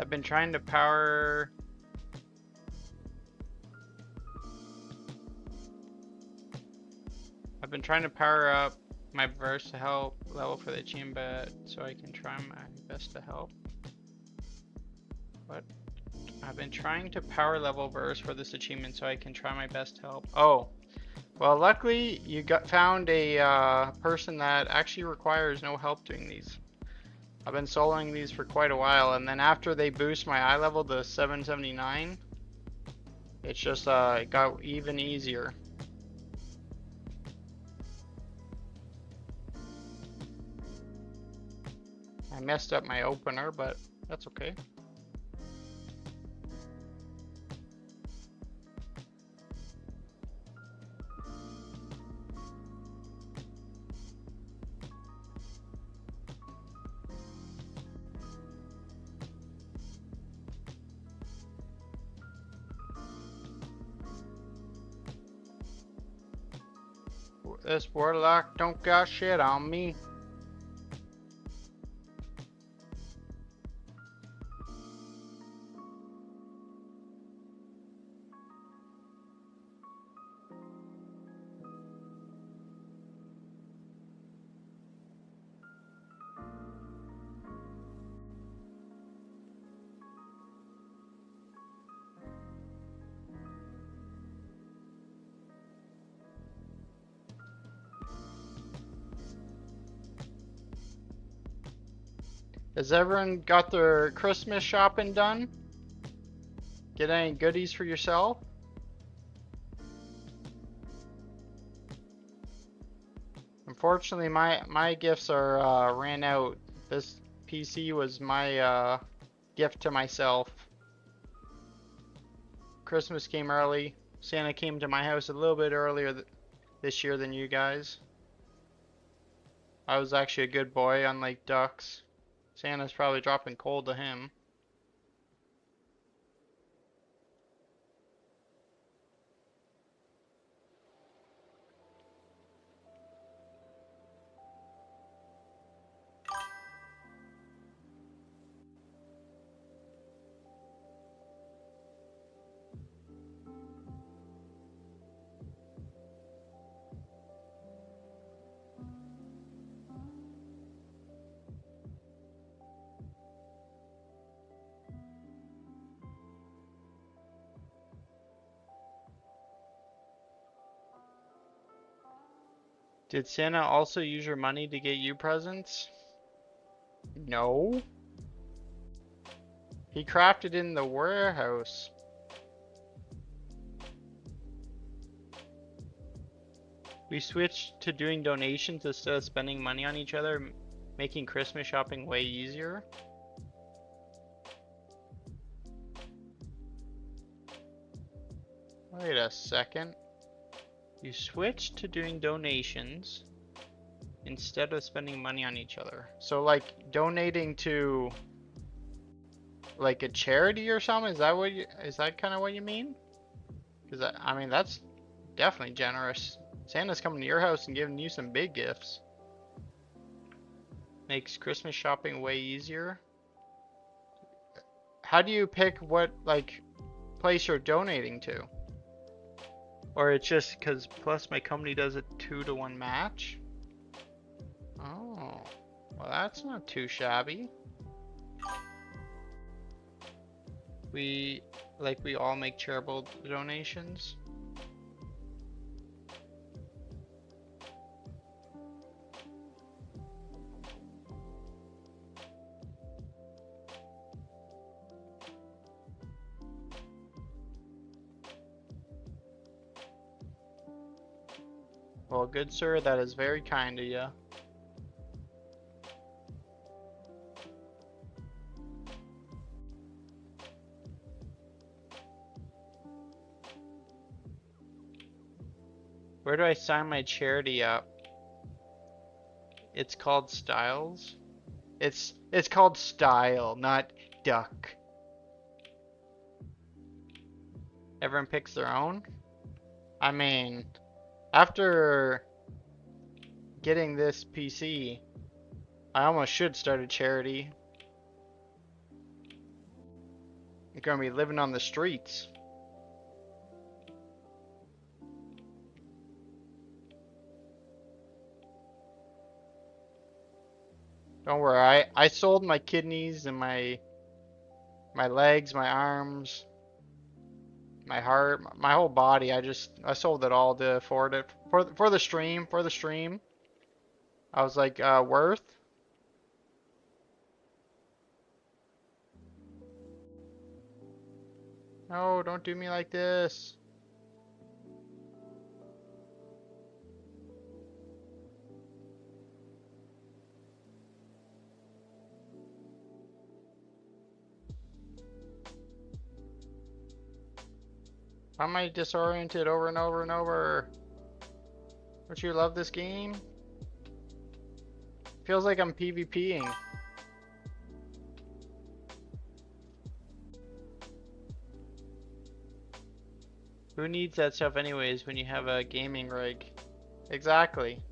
S1: I've been trying to power... I've been trying to power up my verse to help level for the achievement, but so I can try my best to help. What? I've been trying to power level verse for this achievement so I can try my best to help. Oh, well, luckily you found a person that actually requires no help doing these. I've been soloing these for quite a while, and then after they boost my eye level to 779, it's just it got even easier. I messed up my opener, but that's okay. This warlock don't got shit on me. Has everyone got their Christmas shopping done? Get any goodies for yourself? Unfortunately, my gifts are ran out. This PC was my gift to myself. Christmas came early. Santa came to my house a little bit earlier this year than you guys. I was actually a good boy, unlike Ducks. Santa's probably dropping cold to him. Did Santa also use your money to get you presents? No. He crafted in the warehouse. We switched to doing donations instead of spending money on each other, making Christmas shopping way easier. Wait a second. You switched to doing donations instead of spending money on each other. So like donating to like a charity or something? Is that kind of what you mean? Because I mean that's definitely generous. Santa's coming to your house and giving you some big gifts. Makes Christmas shopping way easier. How do you pick what like place you're donating to? Or it's just because plus my company does a 2-to-1 match? Oh, well that's not too shabby. We all make charitable donations. Well, good sir, that is very kind of you. Where do I sign my charity up? It's called Styles. It's called Style, not Duck. Everyone picks their own? I mean, after getting this PC, I almost should start a charity. You're gonna be living on the streets. Don't worry, I sold my kidneys and my legs, my arms, my heart, my whole body. I sold it all to afford it for the stream. For the stream, I was like, worth. No, don't do me like this. Why am I disoriented over and over and over? Don't you love this game? Feels like I'm PvPing. Who needs that stuff anyways when you have a gaming rig? Exactly.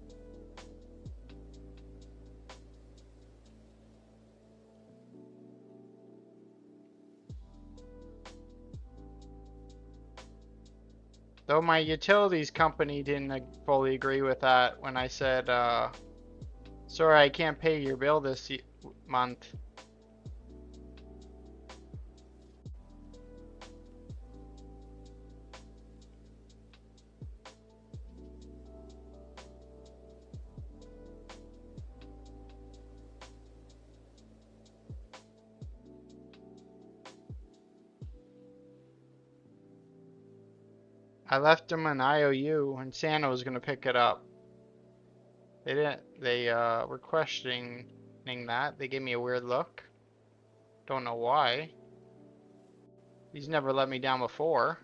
S1: Though my utilities company didn't fully agree with that when I said, sorry, I can't pay your bill this month. I left them an IOU and Santa was gonna pick it up. They didn't, they were questioning that. They gave me a weird look. Don't know why. He's never let me down before.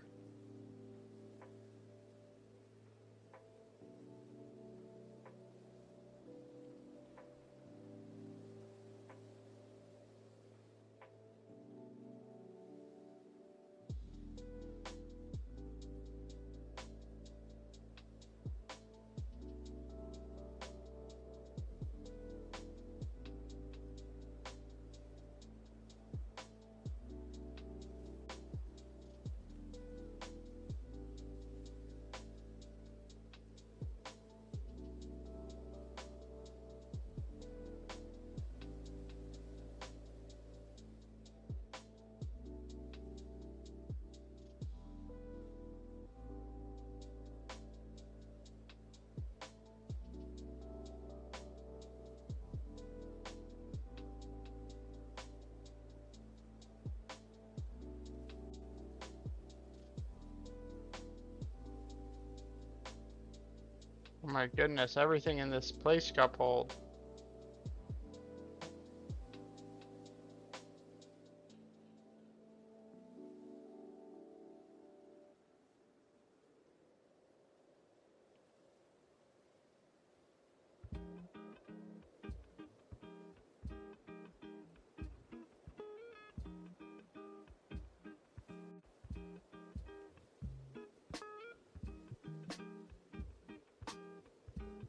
S1: Oh my goodness, everything in this place got pulled.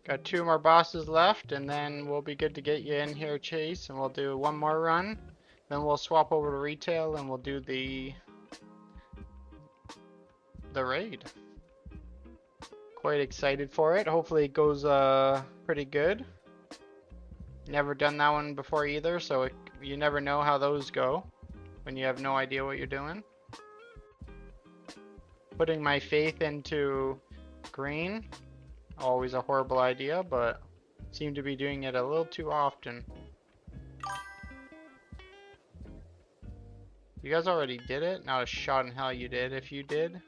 S1: Got 2 more bosses left, and then we'll be good to get you in here, Chase, and we'll do 1 more run. Then we'll swap over to retail, and we'll do the raid. Quite excited for it. Hopefully it goes pretty good. Never done that one before either, so you never know how those go when you have no idea what you're doing. Putting my faith into green. Always a horrible idea, but seem to be doing it a little too often. You guys already did it? Not a shot in hell you did if you did.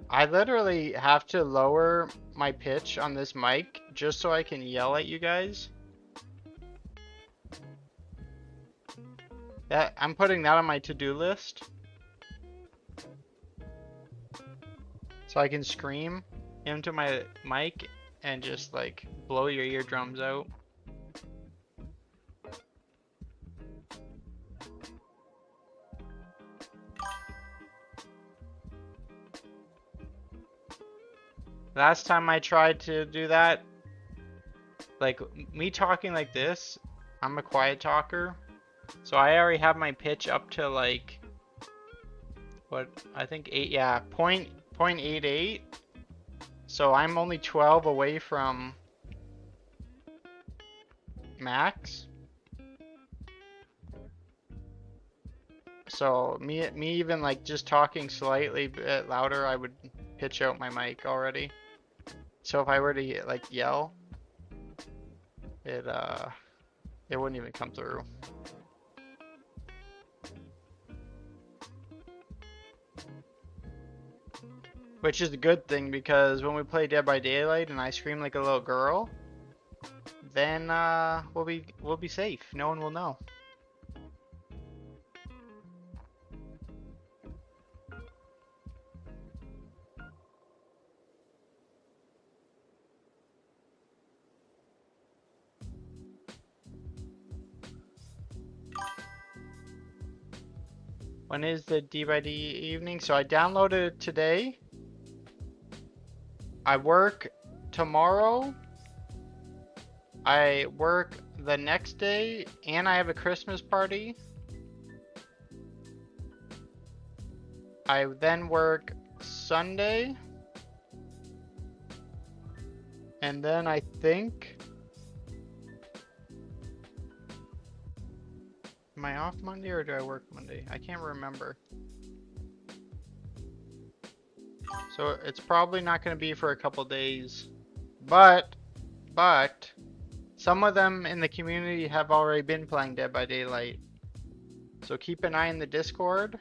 S1: I literally have to lower my pitch on this mic just so I can yell at you guys. I'm putting that on my to-do list. So I can scream into my mic and just like blow your eardrums out. Last time I tried to do that, Like me talking like this, I'm a quiet talker. So I already have my pitch up to like what I think 8, yeah, point 88. So I'm only 12 away from max. So me even like just talking slightly bit louder, I would pitch out my mic already. So if I were to like yell, it it wouldn't even come through. Which is a good thing because when we play Dead by Daylight and I scream like a little girl, then we'll be safe. No one will know. When is the D by D evening? So I downloaded it today. I work tomorrow. I work the next day, and I have a Christmas party. I then work Sunday. And then I think... Am I off Monday or do I work Monday? I can't remember. So it's probably not going to be for a couple days. But some of them in the community have already been playing Dead by Daylight. So keep an eye in the Discord.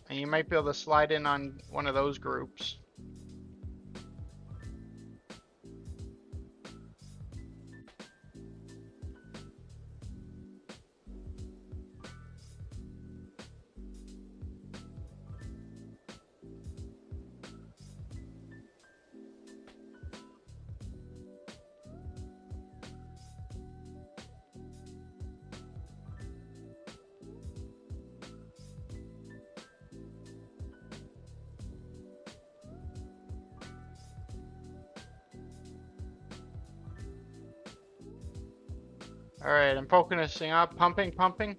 S1: And you might be able to slide in on one of those groups. Alright, I'm focusing up. Pumping.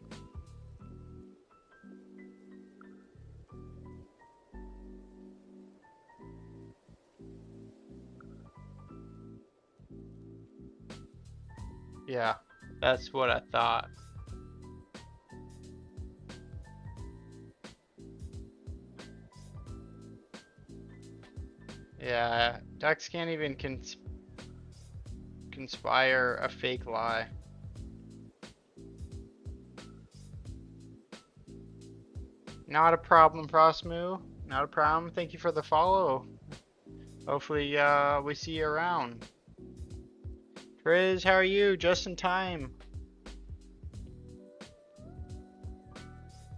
S1: Yeah, that's what I thought. Yeah, ducks can't even conspire a fake lie. Not a problem, Frostmoo. Not a problem. Thank you for the follow. Hopefully, we see you around. Frizz, how are you? Just in time.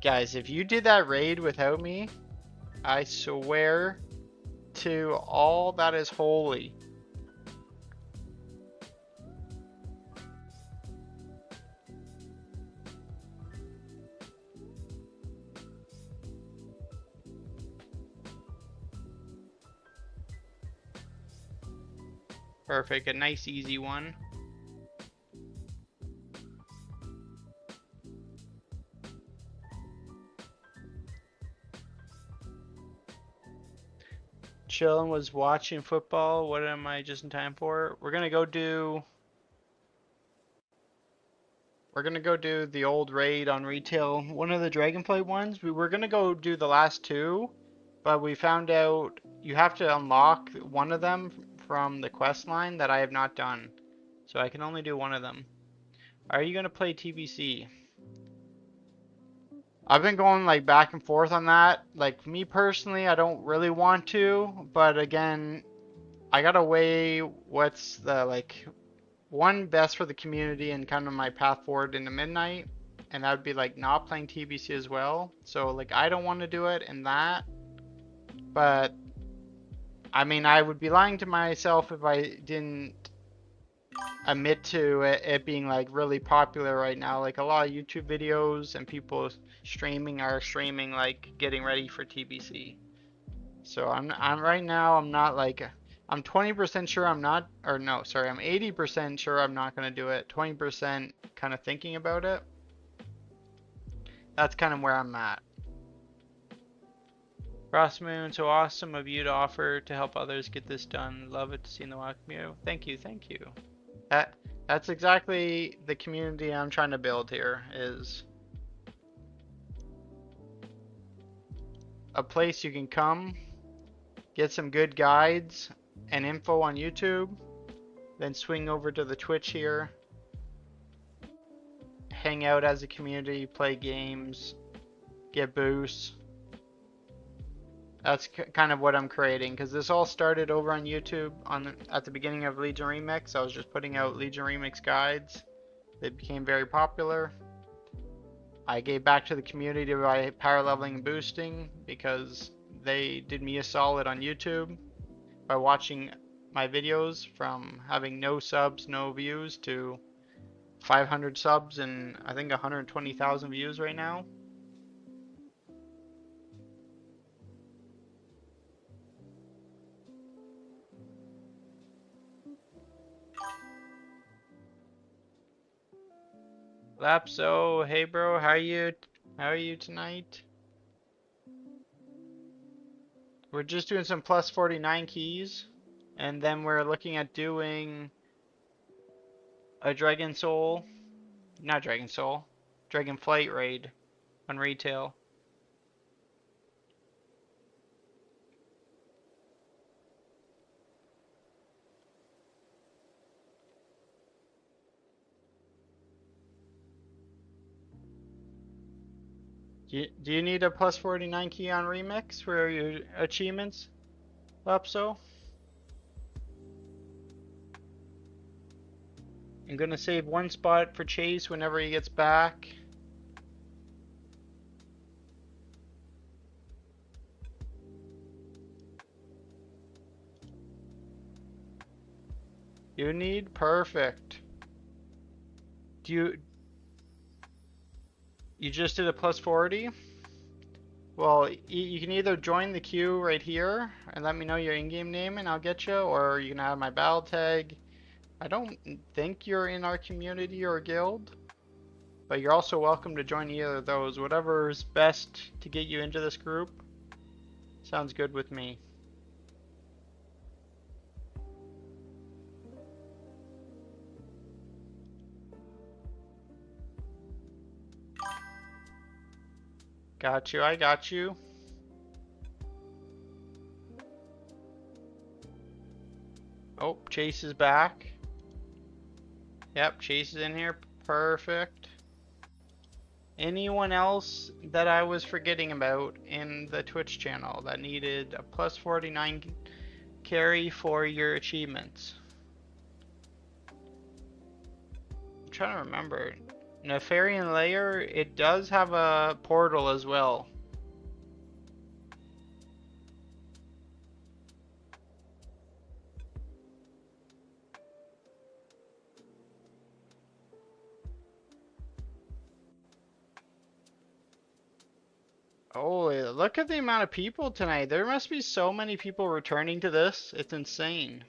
S1: Guys, if you did that raid without me, I swear to all that is holy. Perfect, a nice easy one. Chillin' was watching football. What am I just in time for? We're gonna go do the old raid on retail. One of the Dragonflight ones. We were gonna go do the last two, but we found out you have to unlock one of them from the quest line that I have not done. So I can only do one of them. Are you gonna play TBC? I've been going like back and forth on that. Like me personally, I don't really want to, but again, I gotta weigh what's the like one best for the community and kind of my path forward into midnight, and that would be like not playing TBC as well. So like I don't want to do it in that, but I mean I would be lying to myself if I didn't admit to it being like really popular right now. Like a lot of YouTube videos and people streaming like getting ready for TBC. So I'm right now I'm not like I'm 20% sure I'm not, or no, sorry, I'm 80% sure I'm not going to do it. 20% kind of thinking about it. That's kind of where I'm at. Ross Moon, so awesome of you to offer to help others get this done. Love it to see in the wild community. Thank you, thank you. That's exactly the community I'm trying to build here, is a place you can come, get some good guides and info on YouTube, then swing over to the Twitch here, hang out as a community, play games, get boosts. That's kind of what I'm creating, because this all started over on YouTube at the beginning of Legion Remix. I was just putting out Legion Remix guides. They became very popular. I gave back to the community by power leveling and boosting, because they did me a solid on YouTube by watching my videos from having no subs, no views to 500 subs and I think 120,000 views right now. Lapso, hey bro, how are you? How are you tonight? We're just doing some plus 49 keys, and then we're looking at doing a Dragon Soul, not Dragon Soul, Dragon Flight raid on retail. Do you need a plus 49 key on Remix for your achievements, Lapso? I'm gonna save one spot for Chase whenever he gets back. You need perfect. Do you just did a plus 40? Well, you can either join the queue right here and let me know your in-game name and I'll get you, or you can have my battle tag. I don't think you're in our community or guild, but you're also welcome to join either of those. Whatever's best to get you into this group sounds good with me. Got you, I got you. Oh, Chase is back. Yep, Chase is in here. Perfect. Anyone else that I was forgetting about in the Twitch channel that needed a plus 49 carry for your achievements? I'm trying to remember. Nefarian Lair, it does have a portal as well. Oh, look at the amount of people tonight. There must be so many people returning to this. It's insane.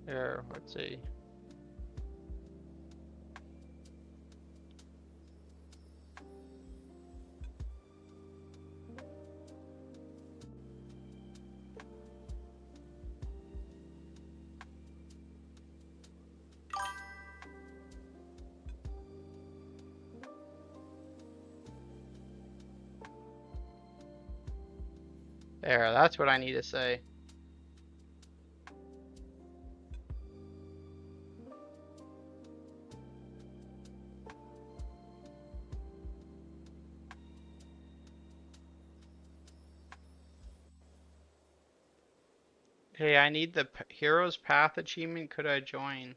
S1: There, let's see. There, that's what I need to say. Hey, I need the Hero's Path achievement. Could I join?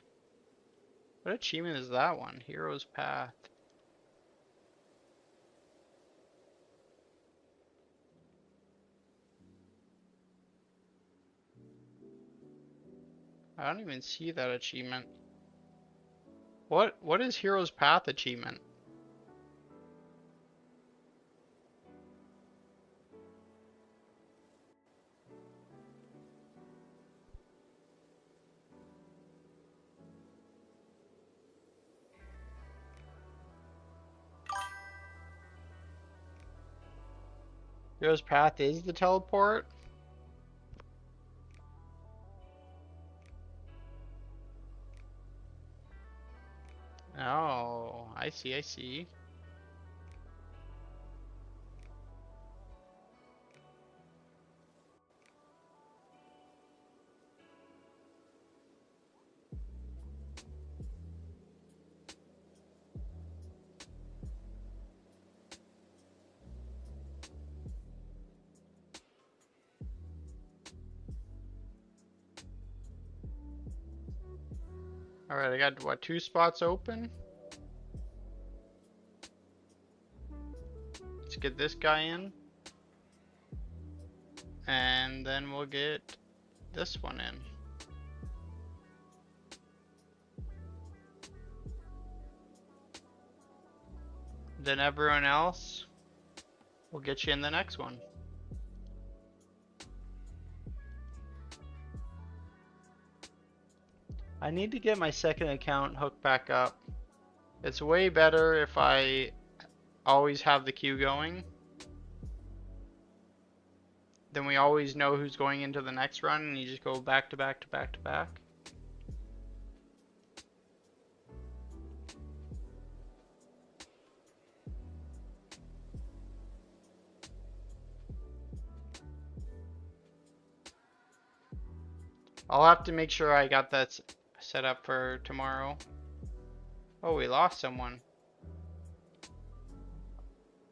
S1: What achievement is that one? Hero's Path. I don't even see that achievement. What is Hero's Path achievement? Hero's Path is the teleport? Oh, I see, I see. Alright, I got, what, 2 spots open? Let's get this guy in. And then we'll get this one in. Then everyone else will get you in the next one. I need to get my second account hooked back up. It's way better if I always have the queue going. Then we always know who's going into the next run and you just go back to back to back to back. I'll have to make sure I got that set up for tomorrow. Oh, we lost someone.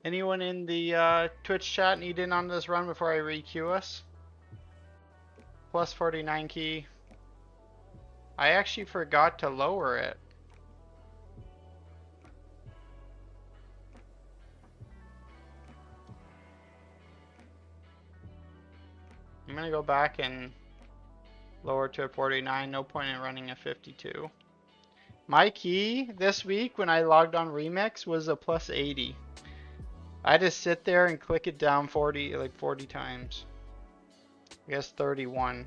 S1: Anyone in the Twitch chat need in on this run before I re-queue us? Plus 49 key. I actually forgot to lower it. I'm gonna go back and lower to a 49. No point in running a 52. My key this week when I logged on Remix was a plus 80. I just sit there and click it down 40 times. I guess 31.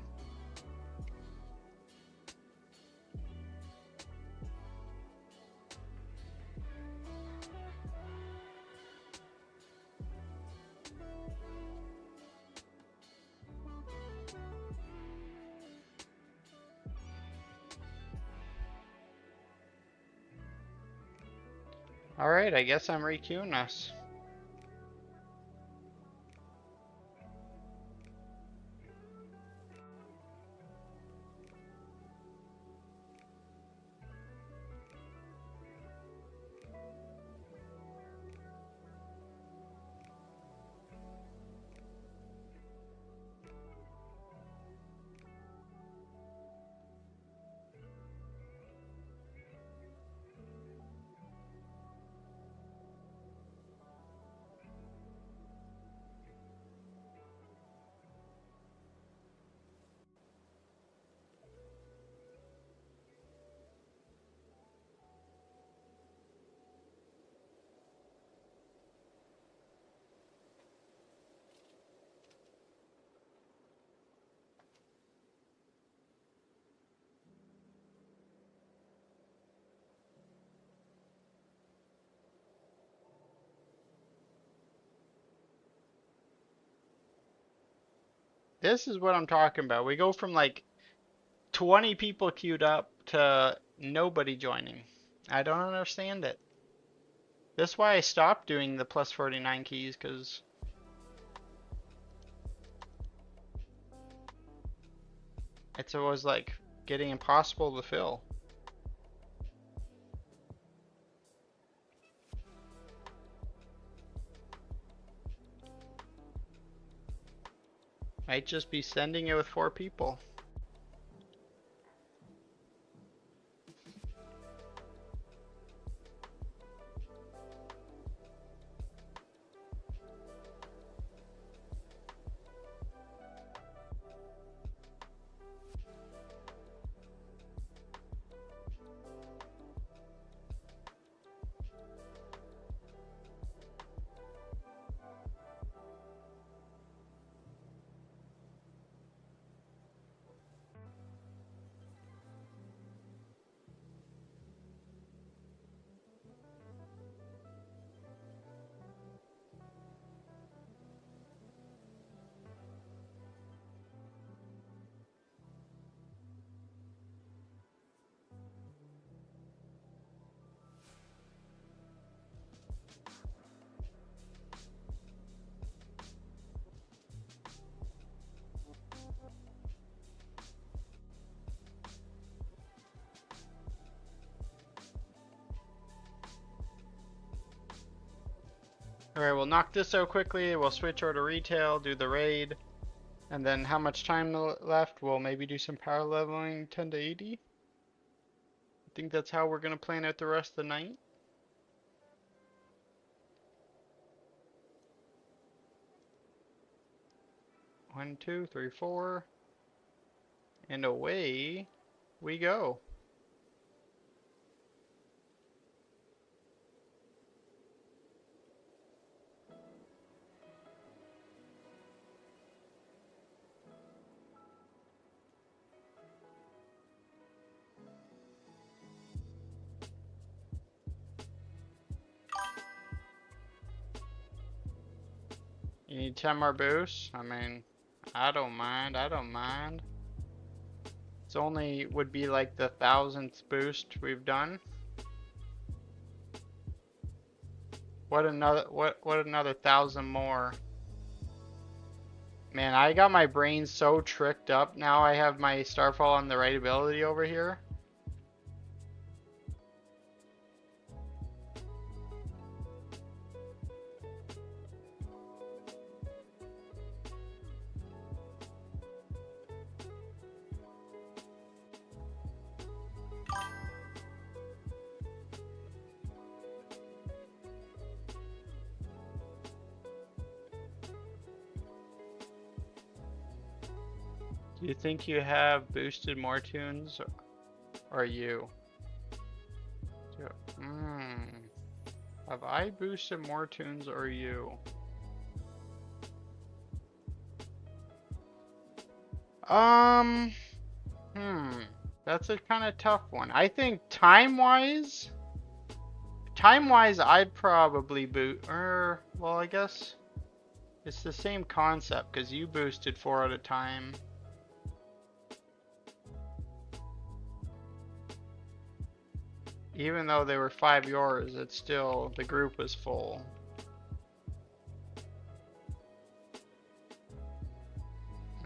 S1: Alright, I guess I'm re-queuing us. This is what I'm talking about. We go from like 20 people queued up to nobody joining. I don't understand it. That's why I stopped doing the plus 49 keys, because it's always like getting impossible to fill. Might just be sending it with 4 people. Alright, we'll knock this out quickly. We'll switch over to retail, do the raid. And then how much time left? We'll maybe do some power leveling 10 to 80. I think that's how we're going to plan out the rest of the night. One, two, three, four. And away we go. You need 10 more boosts? I mean, I don't mind, I don't mind. It's only would be like the 1000th boost we've done. What another 1000 more? Man, I got my brain so tricked up. Now I have my Starfall on the right ability over here. Do you think you have boosted more tunes, or you? Have I boosted more tunes or you? That's a kind of tough one. I think time-wise, I'd probably well, I guess it's the same concept because you boosted 4 at a time. Even though they were 5 yours, it's still, the group was full.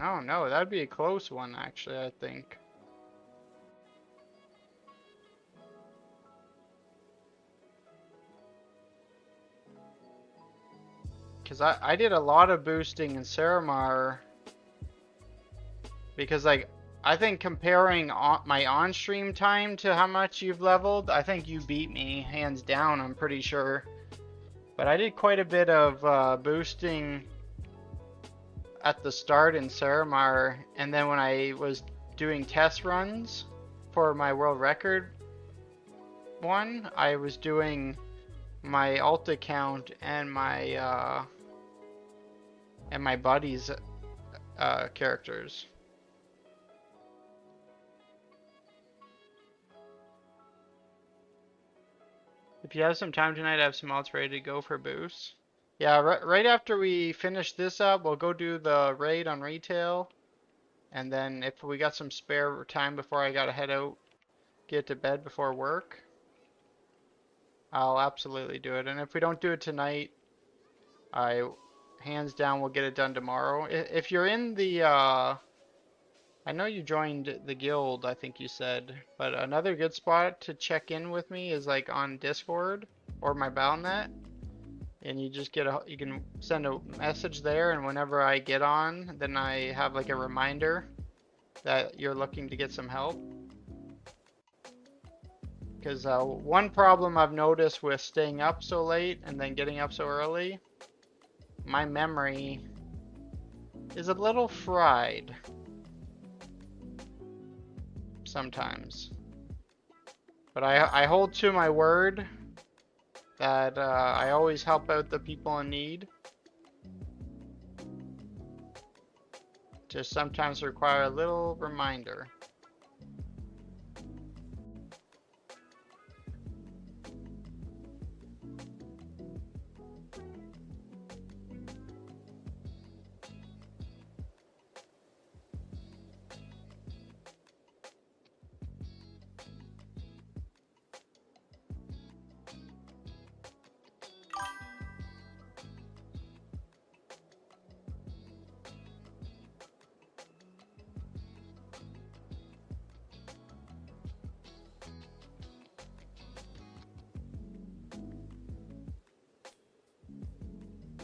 S1: Oh no, that'd be a close one actually, I think. Because I did a lot of boosting in Saramar. Because like, I think comparing my on-stream time to how much you've leveled, I think you beat me hands down, I'm pretty sure. But I did quite a bit of boosting at the start in Saramar, and then when I was doing test runs for my world record one, I was doing my ult account and my buddies' characters. If you have some time tonight, I have some ults ready to go for boosts. Yeah, right after we finish this up, we'll go do the raid on retail. And then if we got some spare time before I gotta head out, get to bed before work, I'll absolutely do it. And if we don't do it tonight, hands down, we'll get it done tomorrow. If you're in the, I know you joined the guild, I think you said, but another good spot to check in with me is like on Discord or my Battle.net. And you just you can send a message there, and whenever I get on, then I have like a reminder that you're looking to get some help. Because one problem I've noticed with staying up so late and then getting up so early, my memory is a little fried sometimes. But I hold to my word that I always help out the people in need. Just sometimes require a little reminder.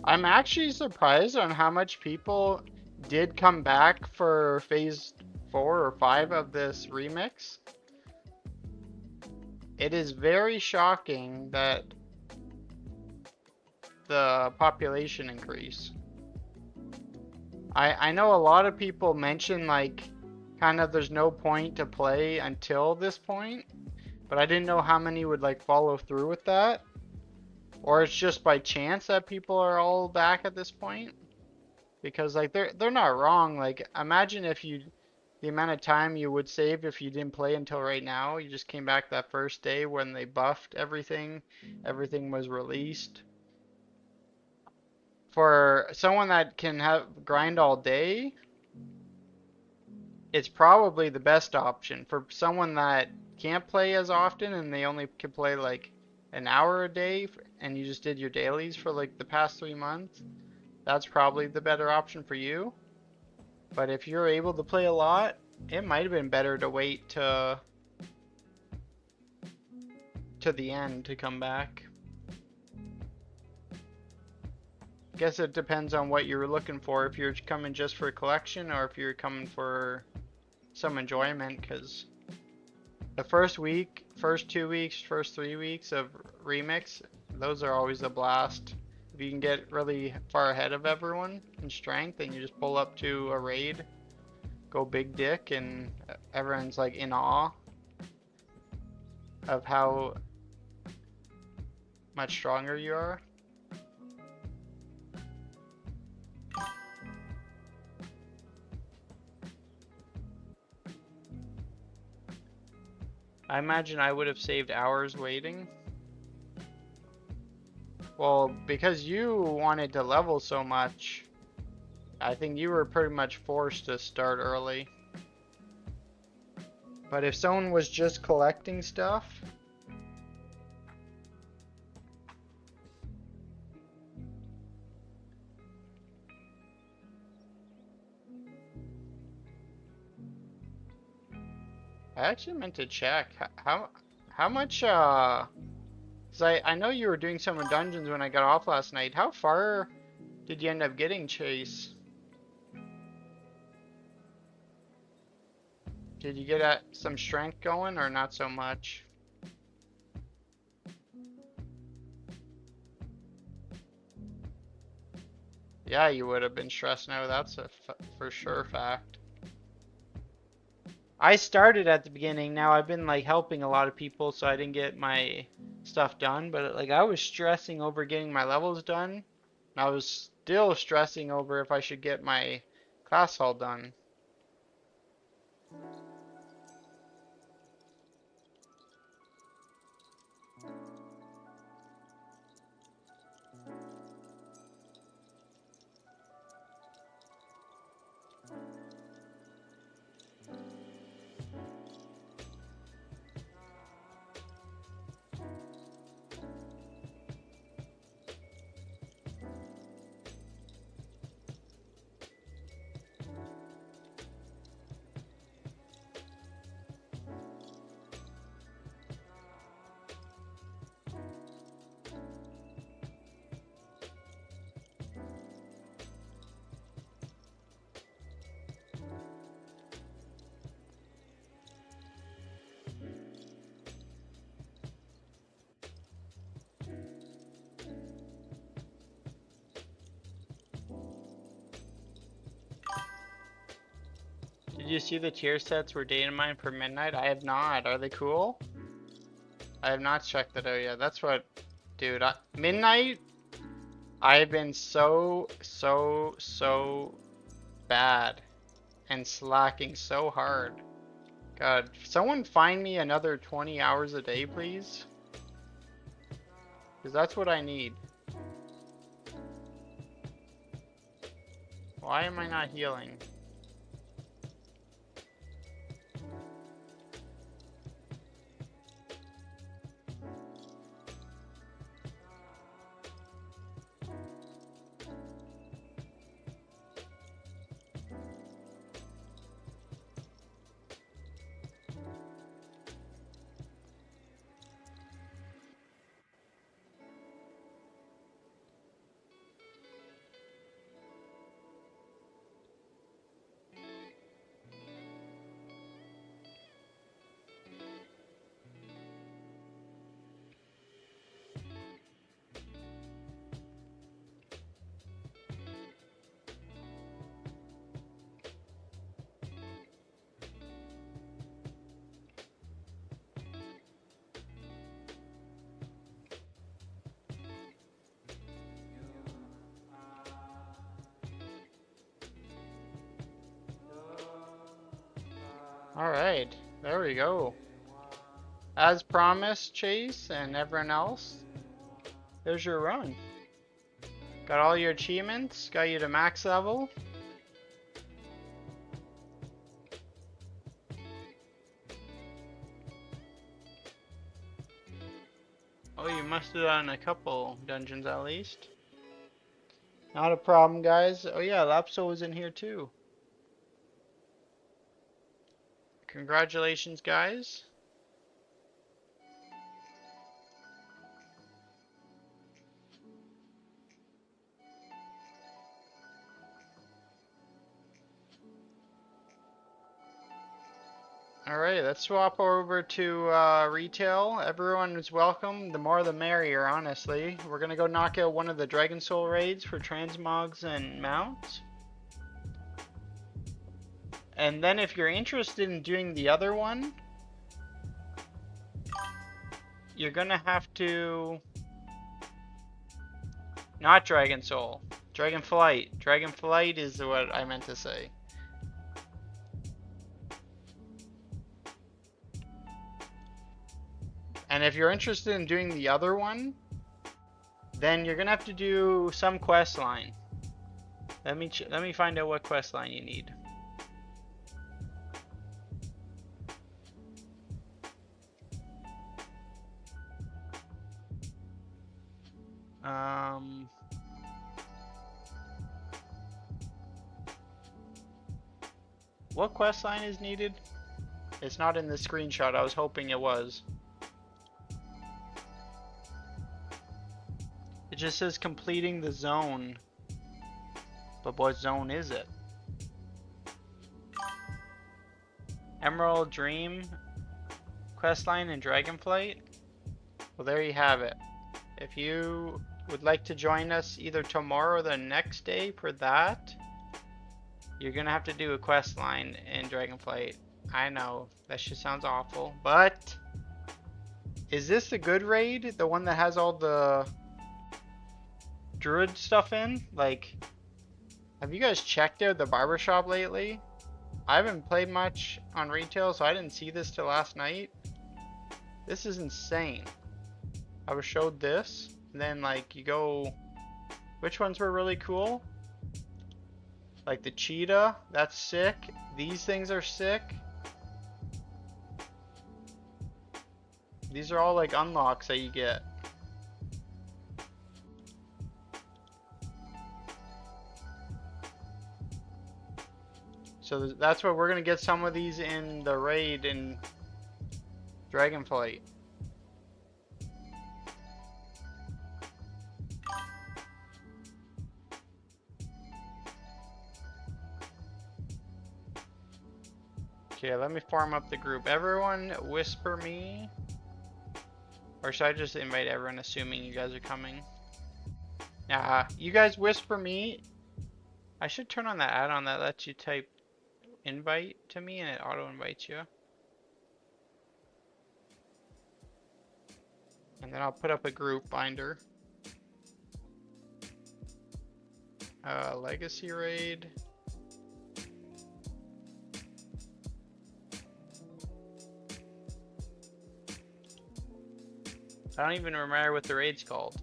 S1: I'm actually surprised on how much people did come back for phase 4 or 5 of this remix. It is very shocking that the population increase. I know a lot of people mention like kind of there's no point to play until this point, but I didn't know how many would like follow through with that. Or it's just by chance that people are all back at this point. Because like they're not wrong. Like imagine if you the amount of time you would save if you didn't play until right now. You just came back that first day when they buffed everything. Everything was released. For someone that can have grind all day, it's probably the best option. For someone that can't play as often and they only can play like an hour a day and you just did your dailies for like the past 3 months, that's probably the better option for you. But if you're able to play a lot, it might have been better to wait to the end to come back. Guess it depends on what you're looking for, if you're coming just for a collection or if you're coming for some enjoyment, because the first week, first 2 weeks, first 3 weeks of remix, those are always a blast. If you can get really far ahead of everyone in strength and you just pull up to a raid, go big dick, and everyone's like in awe of how much stronger you are. I imagine I would have saved hours waiting. Well, because you wanted to level so much, I think you were pretty much forced to start early. But if someone was just collecting stuff, I actually meant to check how much 'cause I know you were doing some dungeons when I got off last night. How far did you end up getting, Chase? Did you get some strength going or not so much? Yeah, you would have been stressed now. That's a for sure fact. I started at the beginning. Now I've been like helping a lot of people, so I didn't get my stuff done. But like I was stressing over getting my levels done. And I was still stressing over if I should get my class all done. Did you see the tier sets were day and mine for midnight? I have not. Are they cool? I have not checked that out yet. That's what, dude. Midnight. I've been so bad and slacking so hard. God, someone find me another 20 hours a day, please. Because that's what I need. Why am I not healing? Alright, there we go. As promised, Chase and everyone else, there's your run. Got all your achievements, got you to max level. Oh, you must have done a couple dungeons at least. Not a problem, guys. Oh yeah, Lapso was in here too. Congratulations, guys. Alright, let's swap over to retail. Everyone is welcome. The more the merrier, honestly. We're gonna go knock out one of the Dragon Soul raids for transmogs and mounts. And then if you're interested in doing the other one, you're gonna have to... Not Dragon Soul. Dragon Flight. Dragon Flight is what I meant to say. And if you're interested in doing the other one, then you're gonna have to do some quest line. Let me find out what quest line you need. What quest line is needed? It's not in the screenshot. I was hoping it was. It just says completing the zone. But what zone is it? Emerald Dream questline and Dragonflight? Well, there you have it. If you would like to join us either tomorrow or the next day for that, you're gonna have to do a quest line in Dragonflight. I know, that shit sounds awful, but is this the good raid? The one that has all the druid stuff in? Like, have you guys checked out the barbershop lately? I haven't played much on retail, so I didn't see this till last night. This is insane. I was showed this, and then like you go, which ones were really cool? Like the cheetah, that's sick. These things are sick. These are all like unlocks that you get. So that's what we're gonna get some of these in the raid in Dragonflight. Okay, let me farm up the group. Everyone whisper me. Or should I just invite everyone assuming you guys are coming? Nah, you guys whisper me. I should turn on that add-on that lets you type invite to me and it auto invites you. And then I'll put up a group binder. Legacy raid. I don't even remember what the raid's called.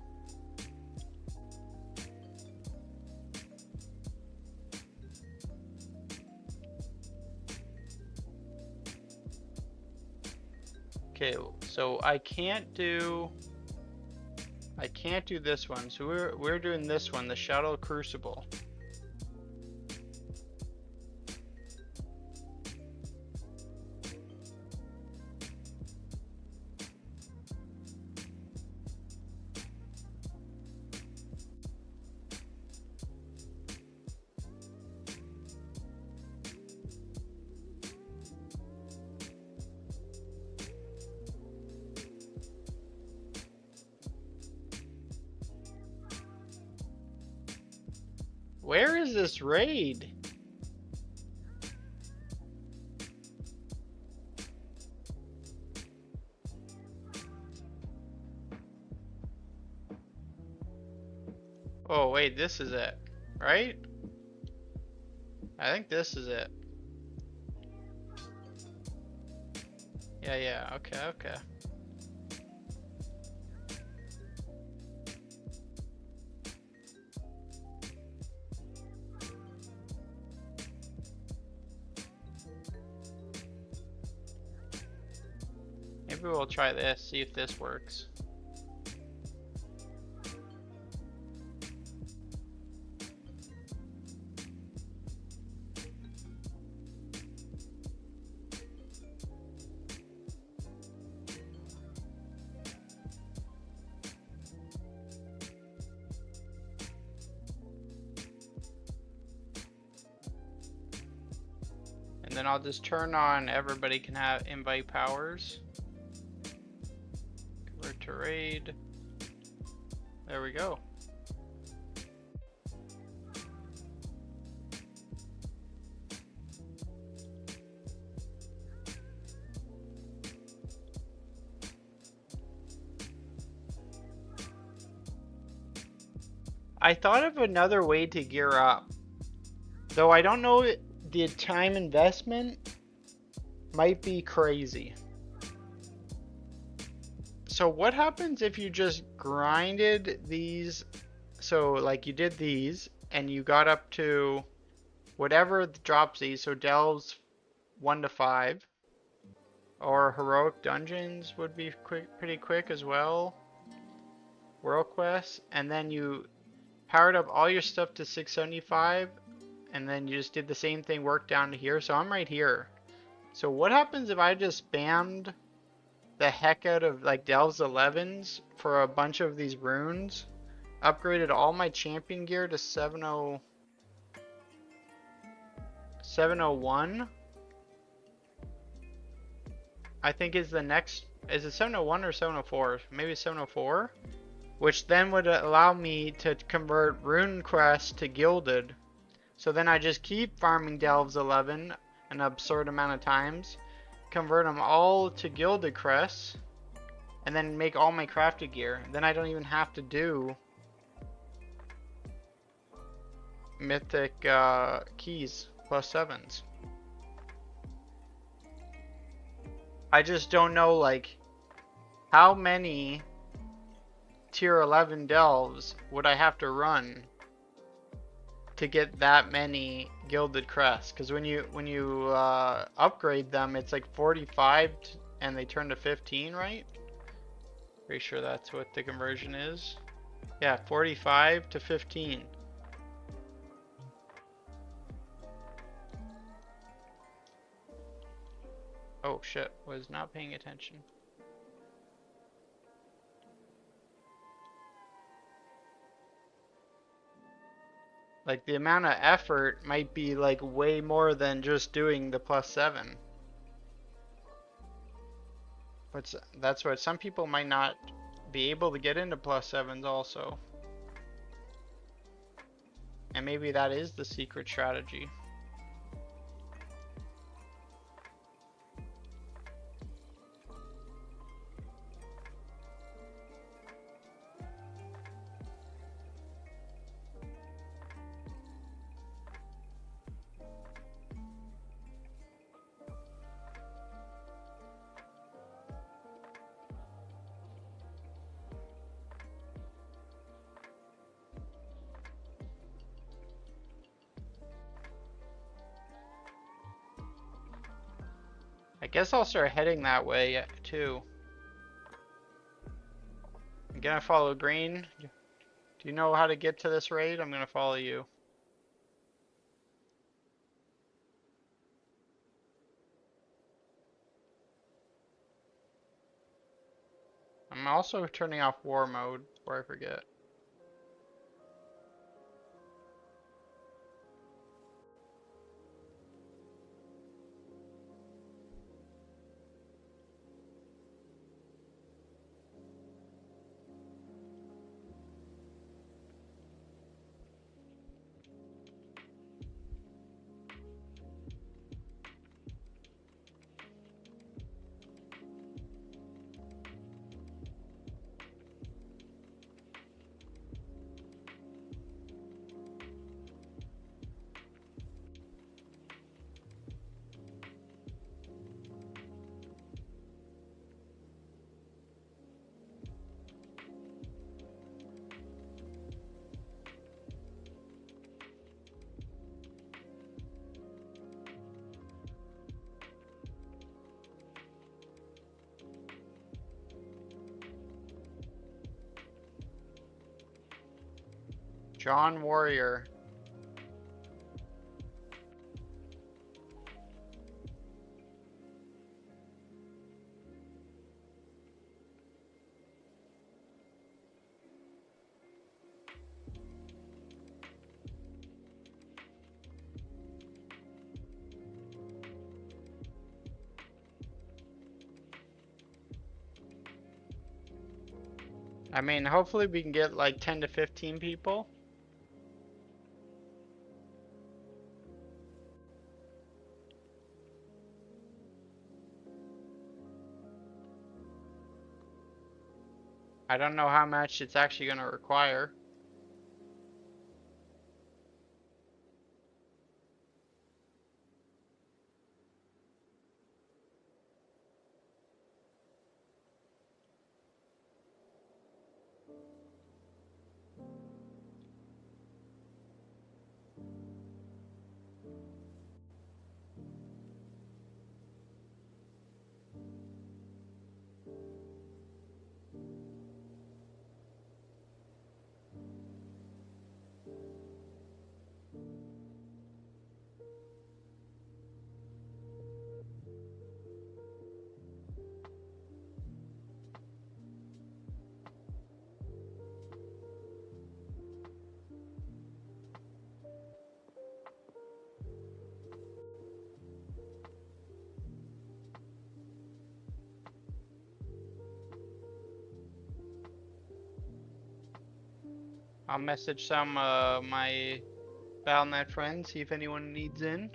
S1: Okay, so I can't do this one. So we're doing this one, the Shadow Crucible. Where is this raid? Oh wait, this is it, right? I think this is it. Yeah, okay. Maybe we'll try this, see if this works. And then I'll just turn on everybody can have invite powers. Convert to raid. There we go. I thought of another way to gear up. Though I don't know, the time investment might be crazy. So what happens if you just grinded these? So like you did these and you got up to whatever drops these. So delves 1 to 5. Or heroic dungeons would be pretty quick as well. World quests. And then you powered up all your stuff to 675. And then you just did the same thing, work down to here. So I'm right here. So what happens if I just spammed the heck out of like Delves 11s for a bunch of these runes, upgraded all my champion gear to 701, I think is the next, is it 701 or 704? Maybe 704, which then would allow me to convert rune quests to gilded. So then I just keep farming Delves 11 an absurd amount of times, convert them all to gilded crests, and then make all my crafted gear. Then I don't even have to do mythic keys +7s. I just don't know like how many tier 11 delves would I have to run to get that many gilded crests, because when you upgrade them, it's like 45 and they turn to 15, right? Pretty sure that's what the conversion is. Yeah, 45 to 15. Oh shit, was not paying attention. Like the amount of effort might be like way more than just doing the +7. But that's what some people might not be able to get into +7s also. And maybe that is the secret strategy. I guess I'll start heading that way too. I'm gonna follow green. Do you know how to get to this raid? I'm gonna follow you. I'm also turning off war mode before I forget. John Warrior. I mean, hopefully we can get like 10 to 15 people. I don't know how much it's actually going to require. I'll message some my Battle.net friends, see if anyone needs in.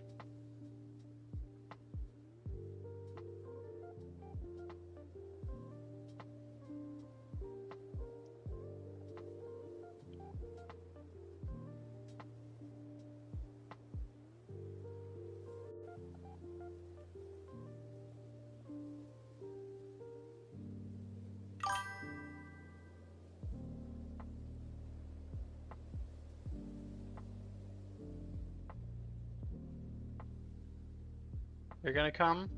S1: You're gonna come?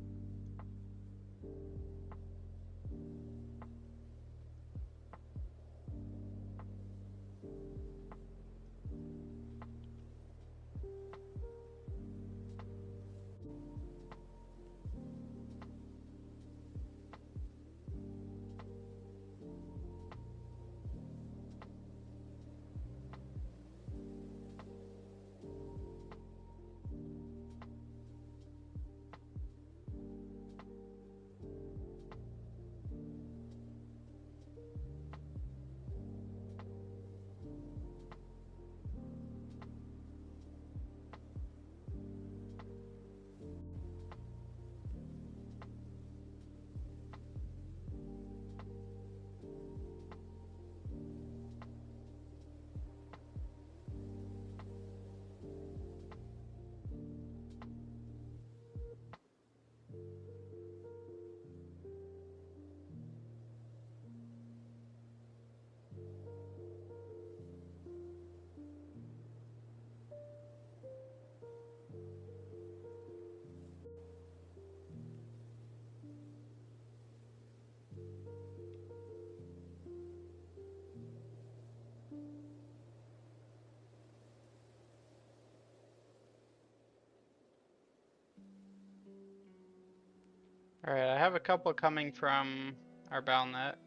S1: Alright, I have a couple coming from our Battle.net.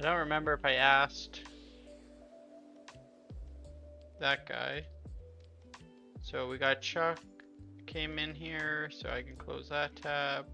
S1: I don't remember if I asked that guy. So we got Chuck came in here, so I can close that tab.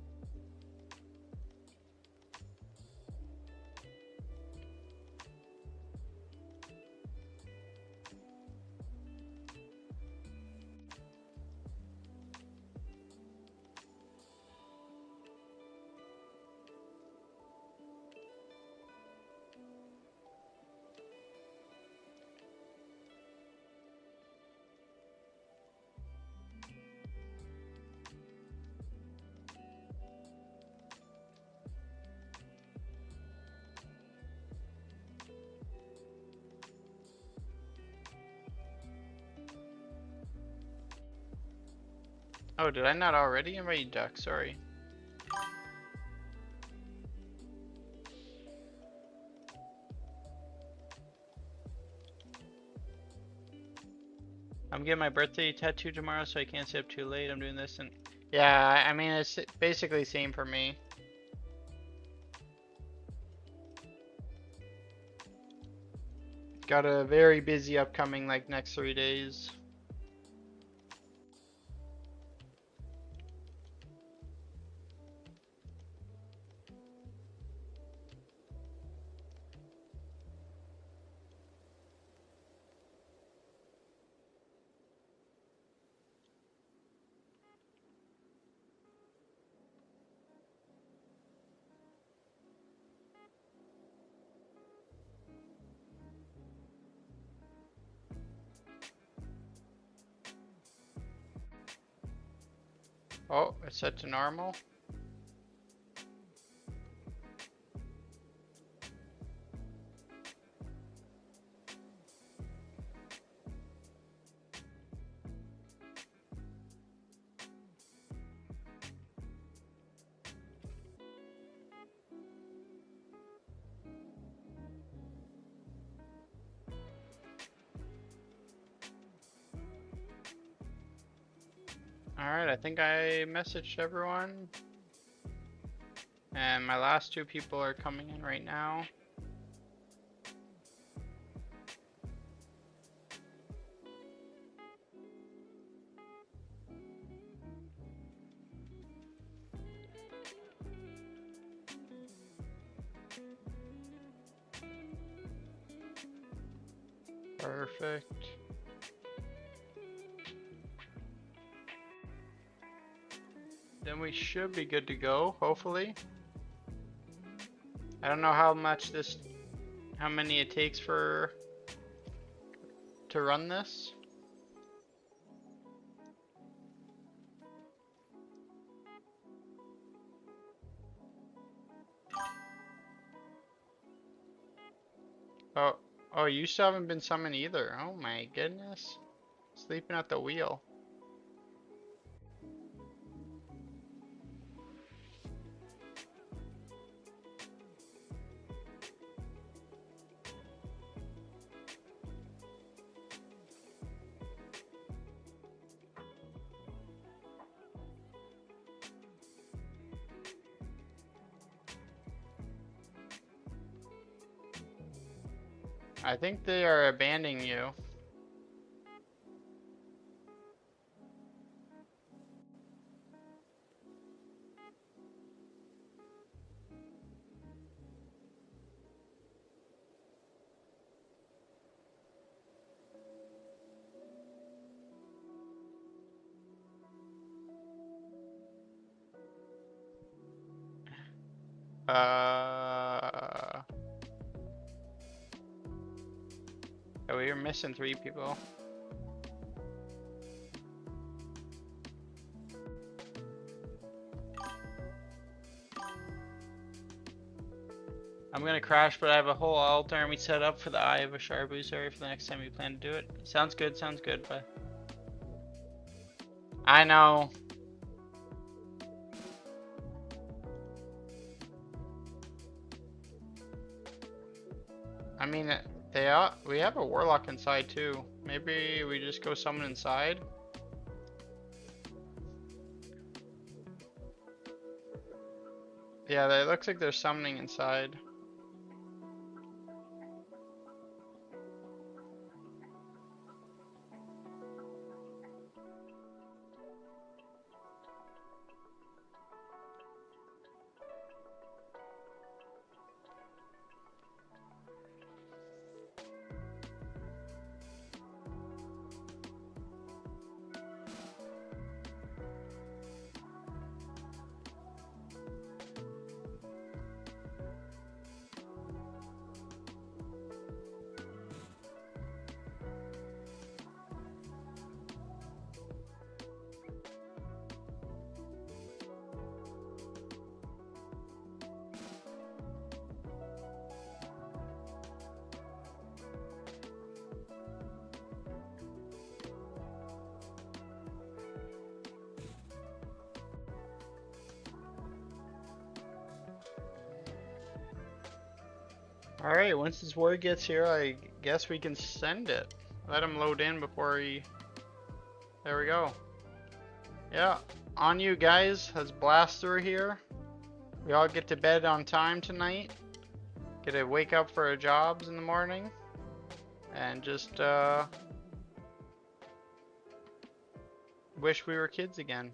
S1: Oh, did I not already invite you, Duck? Sorry. I'm getting my birthday tattoo tomorrow, so I can't stay up too late. I'm doing this and yeah, I mean it's basically same for me. Got a very busy upcoming like next 3 days. Oh, it's set to normal. Alright, I think I messaged everyone. And my last 2 people are coming in right now. Perfect. Then we should be good to go, hopefully. I don't know how many it takes to run this. Oh, you still haven't been summoned either. Oh my goodness. Sleeping at the wheel. I think they are abandoning you. Oh, we are missing 3 people. I'm gonna crash, but I have a whole alt army set up for the Eye of a Sharbuzer for the next time we plan to do it. Sounds good, but I know. I mean, we have a warlock inside too. Maybe we just go summon inside. Yeah, it looks like they're summoning inside. Alright, once this word gets here, I guess we can send it. Let him load in before he... There we go. Yeah, on you guys. Let's blast through here. We all get to bed on time tonight. Get to wake up for our jobs in the morning. And just, wish we were kids again.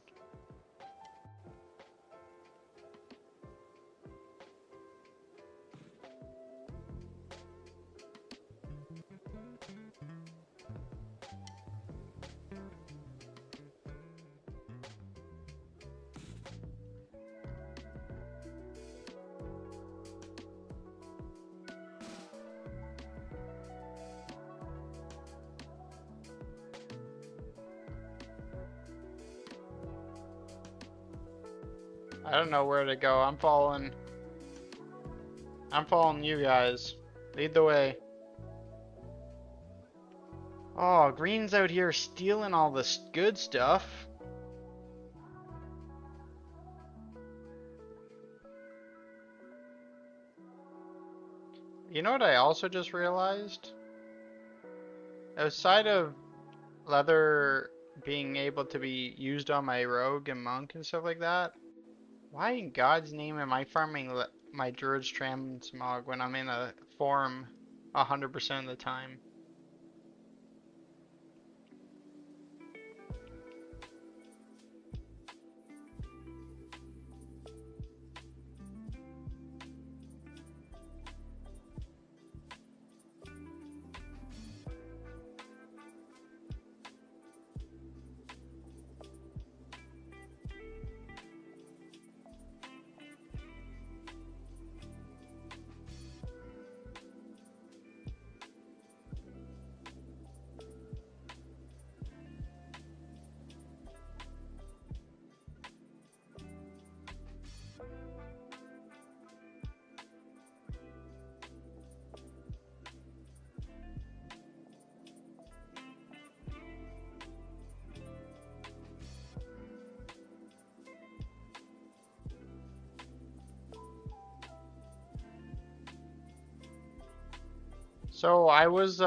S1: I don't know where to go. I'm following you guys. Lead the way. Oh, Green's out here stealing all this good stuff. You know what I also just realized? Outside of leather being able to be used on my rogue and monk and stuff like that, why in God's name am I farming my druid's transmog when I'm in a form 100% of the time? So I was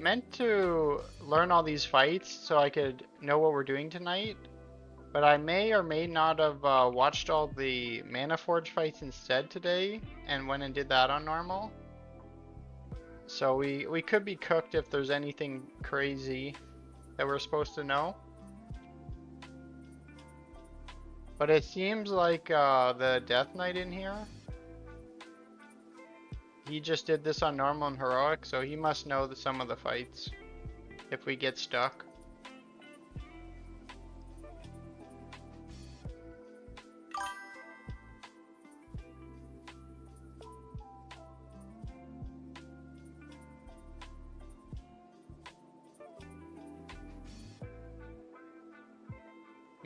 S1: meant to learn all these fights so I could know what we're doing tonight, but I may or may not have watched all the Mana Forge fights instead today and went and did that on normal. So we could be cooked if there's anything crazy that we're supposed to know. But it seems like the Death Knight in here, he just did this on normal and heroic, so he must know some of the fights if we get stuck.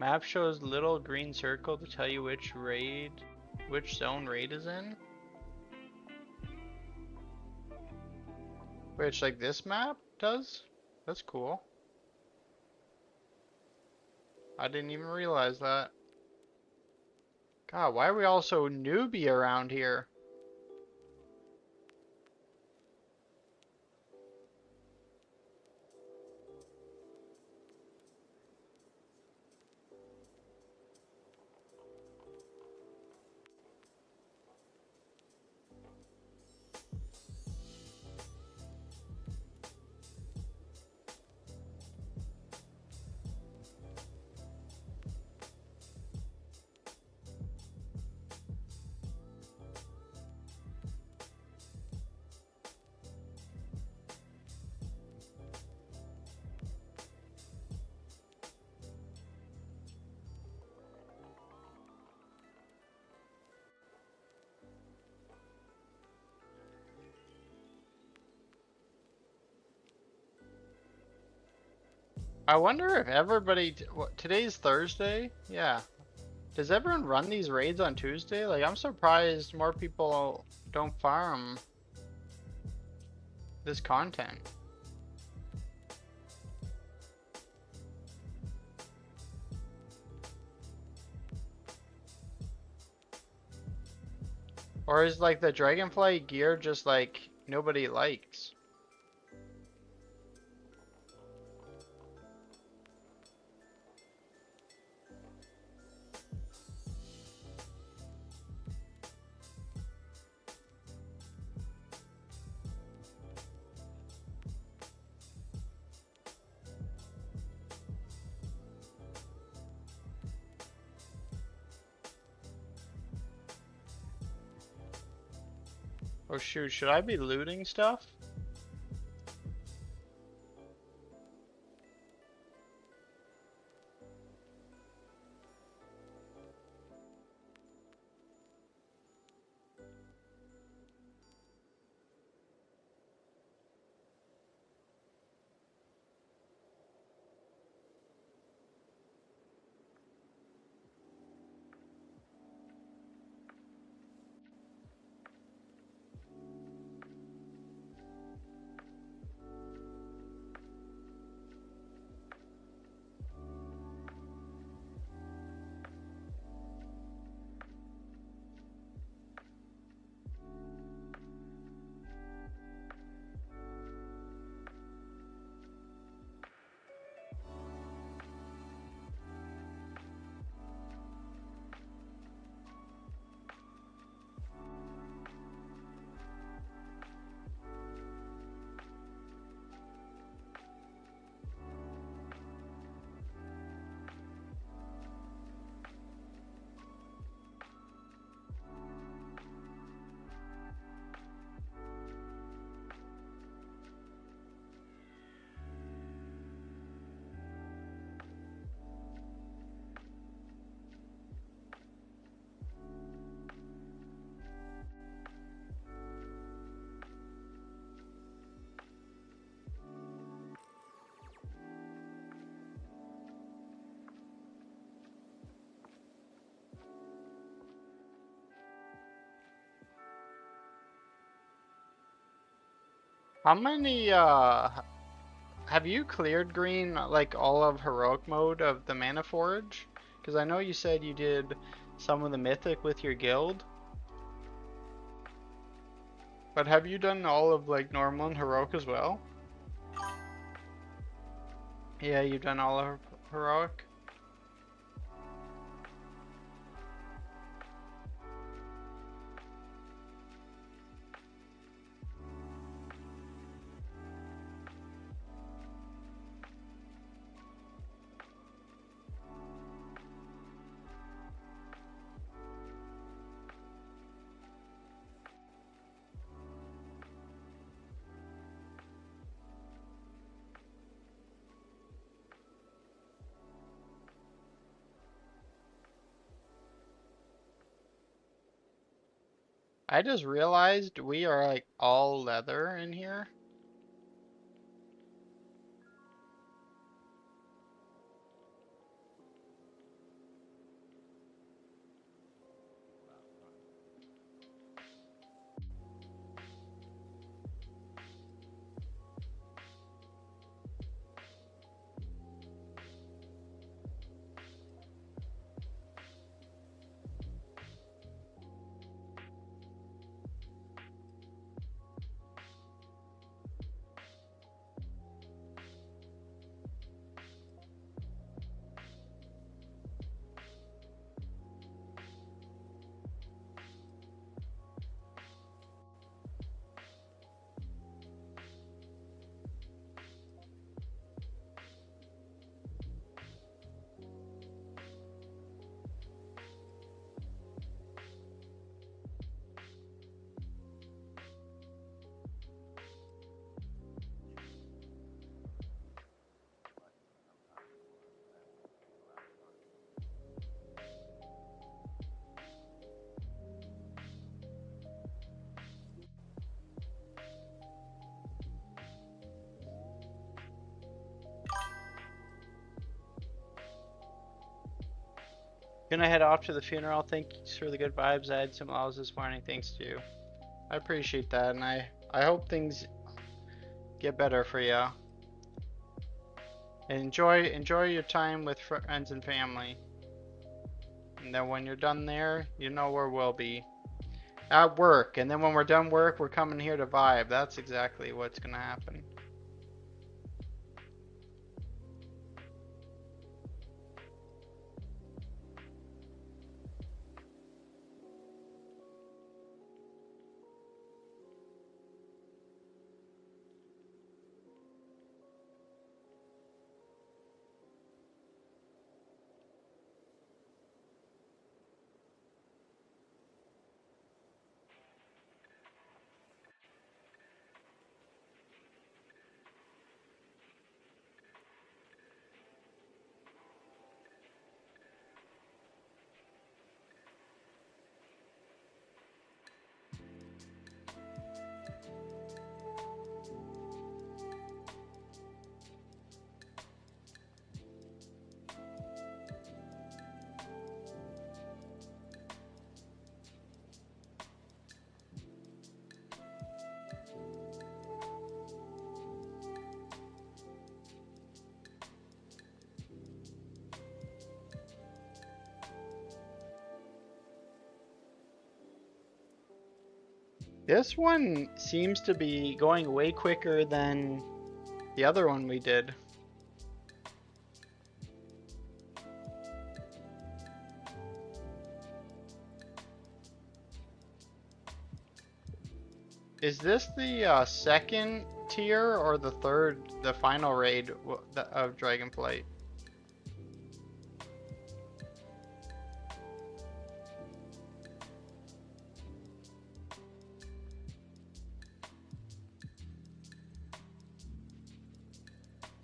S1: Map shows little green circle to tell you which zone raid is in. Which, like, this map does? That's cool. I didn't even realize that. God, why are we all so newbie around here? I wonder if everybody, today's Thursday? Yeah. Does everyone run these raids on Tuesday? Like, I'm surprised more people don't farm this content. Or is like the Dragonflight gear just like nobody likes. Oh shoot, should I be looting stuff? How many, have you cleared green, like all of heroic mode of the Mana Forge? Because I know you said you did some of the Mythic with your guild. But have you done all of like normal and heroic as well? Yeah, you've done all of heroic. I just realized we are like all leather in here. Gonna head off to the funeral. Thanks for the good vibes. I had some lows this morning. Thanks to you. I appreciate that, and I hope things get better for you. And enjoy your time with friends and family. And then when you're done there, you know where we'll be. at work, and then when we're done work, we're coming here to vibe. That's exactly what's gonna happen. This one seems to be going way quicker than the other one we did. Is this the second tier or the third, the final raid of Dragonflight?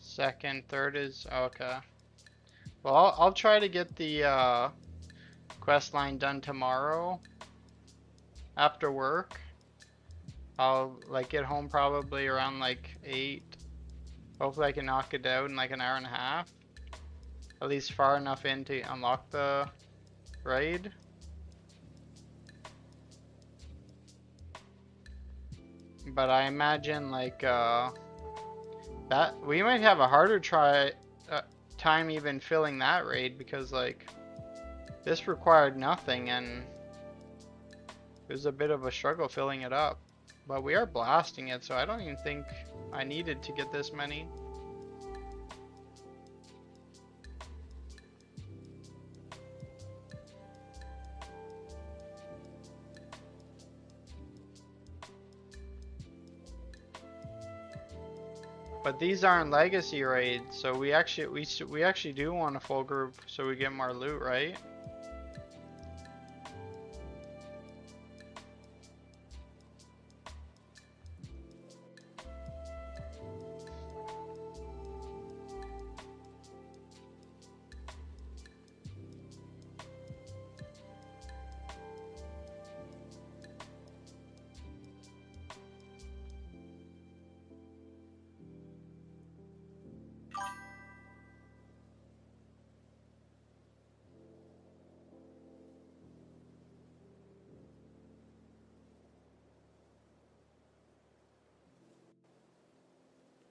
S1: Second, third is okay. Well, I'll try to get the quest line done tomorrow after work. I'll like get home probably around like 8. Hopefully I can knock it out in like an hour and a half. At least far enough in to unlock the raid. But I imagine like that we might have a harder time even filling that raid, because like this required nothing and it was a bit of a struggle filling it up. But we are blasting it, so I don't even think I needed to get this many. But these aren't legacy raids, so we actually do want a full group so we get more loot, right?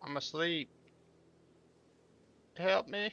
S1: I'm asleep. Help me.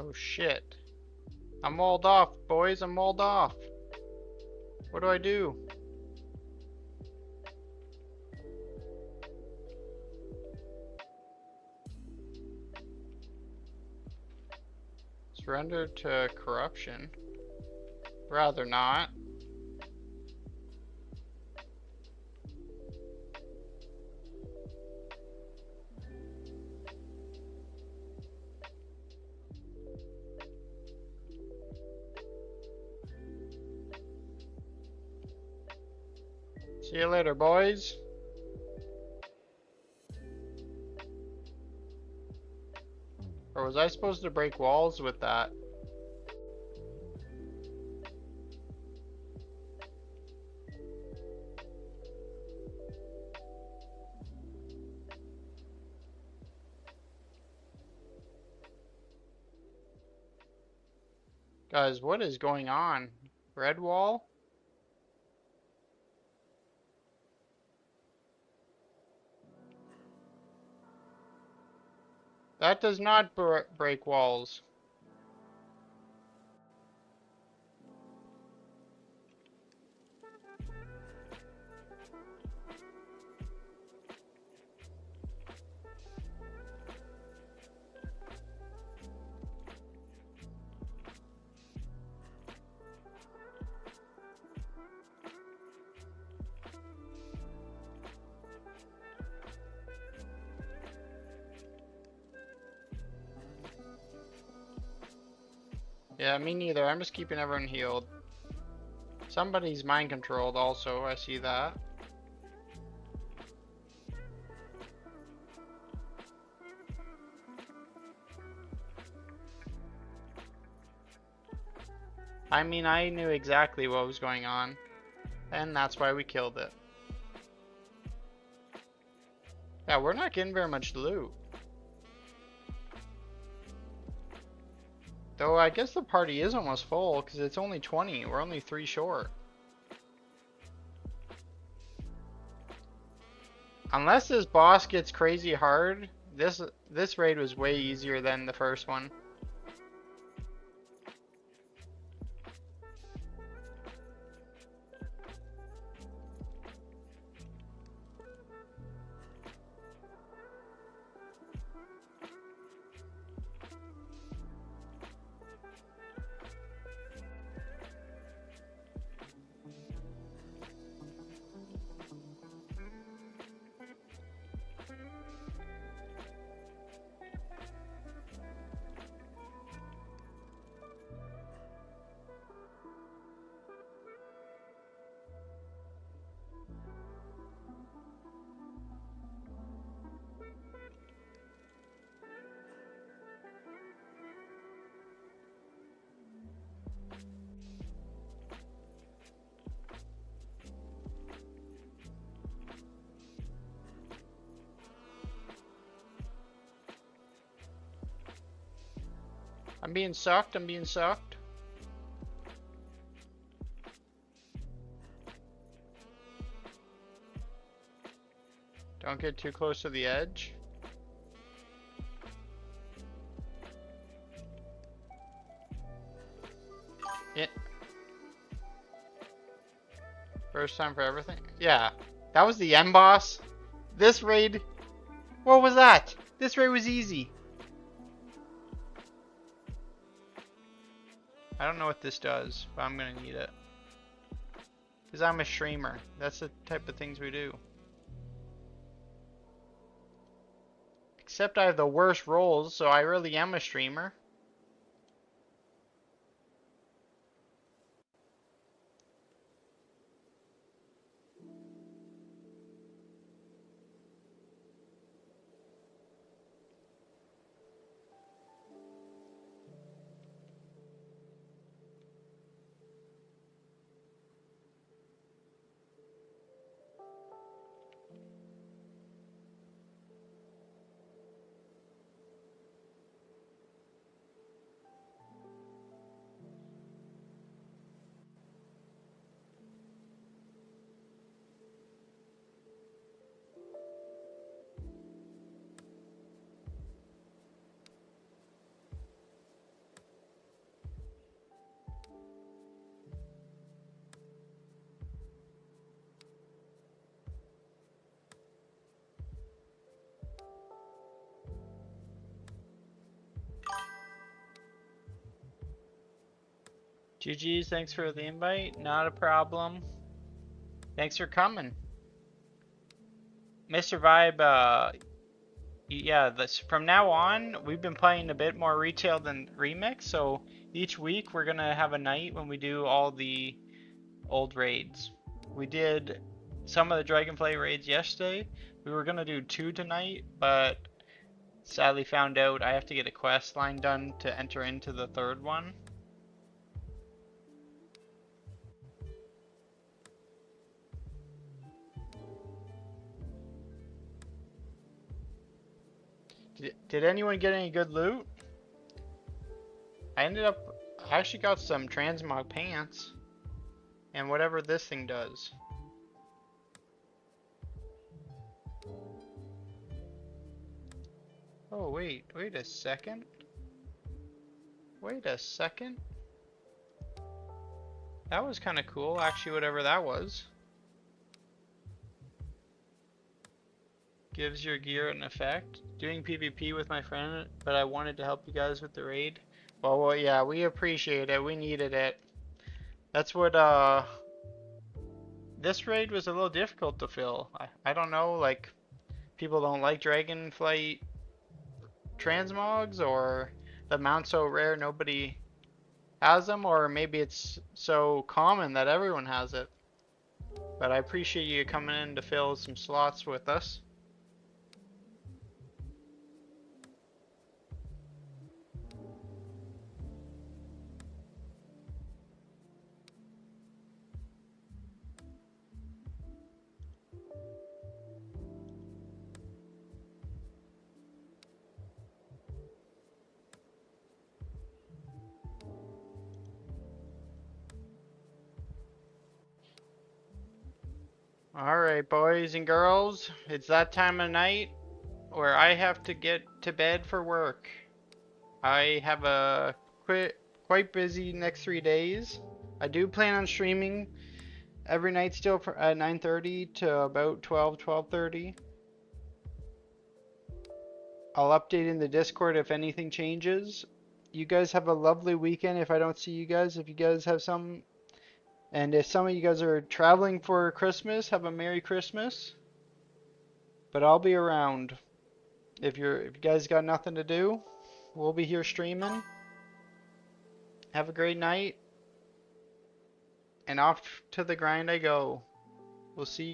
S1: Oh shit. I'm walled off, boys. I'm walled off. What do I do? Surrender to corruption. Rather not. See you later, boys. Or was I supposed to break walls with that? Guys, what is going on? Red wall? That does not break walls. Yeah, me neither. I'm just keeping everyone healed. Somebody's mind controlled also, I see that. I mean, I knew exactly what was going on, and that's why we killed it. Yeah, we're not getting very much loot. Though I guess the party is almost full, because it's only 20. We're only 3 short. Unless this boss gets crazy hard, this raid was way easier than the first one. I'm being sucked, I'm being sucked. Don't get too close to the edge. Yeah. First time for everything? Yeah. That was the end boss. This raid, what was that? This raid was easy. I don't know what this does, but I'm gonna need it. Because I'm a streamer. That's the type of things we do. Except I have the worst rolls, so I really am a streamer. GG's, thanks for the invite. Not a problem. Thanks for coming. Mr. Vibe, yeah, from now on, we've been playing a bit more retail than remix, so each week we're gonna have a night when we do all the old raids. We did some of the Dragonflight raids yesterday. We were gonna do 2 tonight, but sadly found out I have to get a quest line done to enter into the 3rd one. Did anyone get any good loot? I actually got some transmog pants and whatever this thing does. Oh wait a second. Wait a second. That was kind of cool, actually, whatever that was. Gives your gear an effect. Doing PvP with my friend, but I wanted to help you guys with the raid. Well, yeah, we appreciate it. We needed it. That's what, this raid was a little difficult to fill. I don't know, like, people don't like Dragonflight transmogs, or the mount's so rare nobody has them, or maybe it's so common that everyone has it. But I appreciate you coming in to fill some slots with us. Alright, boys and girls, it's that time of night where I have to get to bed for work. I have a quite busy next 3 days. I do plan on streaming every night still at 9:30 to about 12:30. I'll update in the Discord if anything changes. You guys have a lovely weekend if I don't see you guys. If you guys have some, and if some of you guys are traveling for Christmas, have a Merry Christmas. But I'll be around. If you guys got nothing to do, we'll be here streaming. Have a great night. And off to the grind I go. We'll see you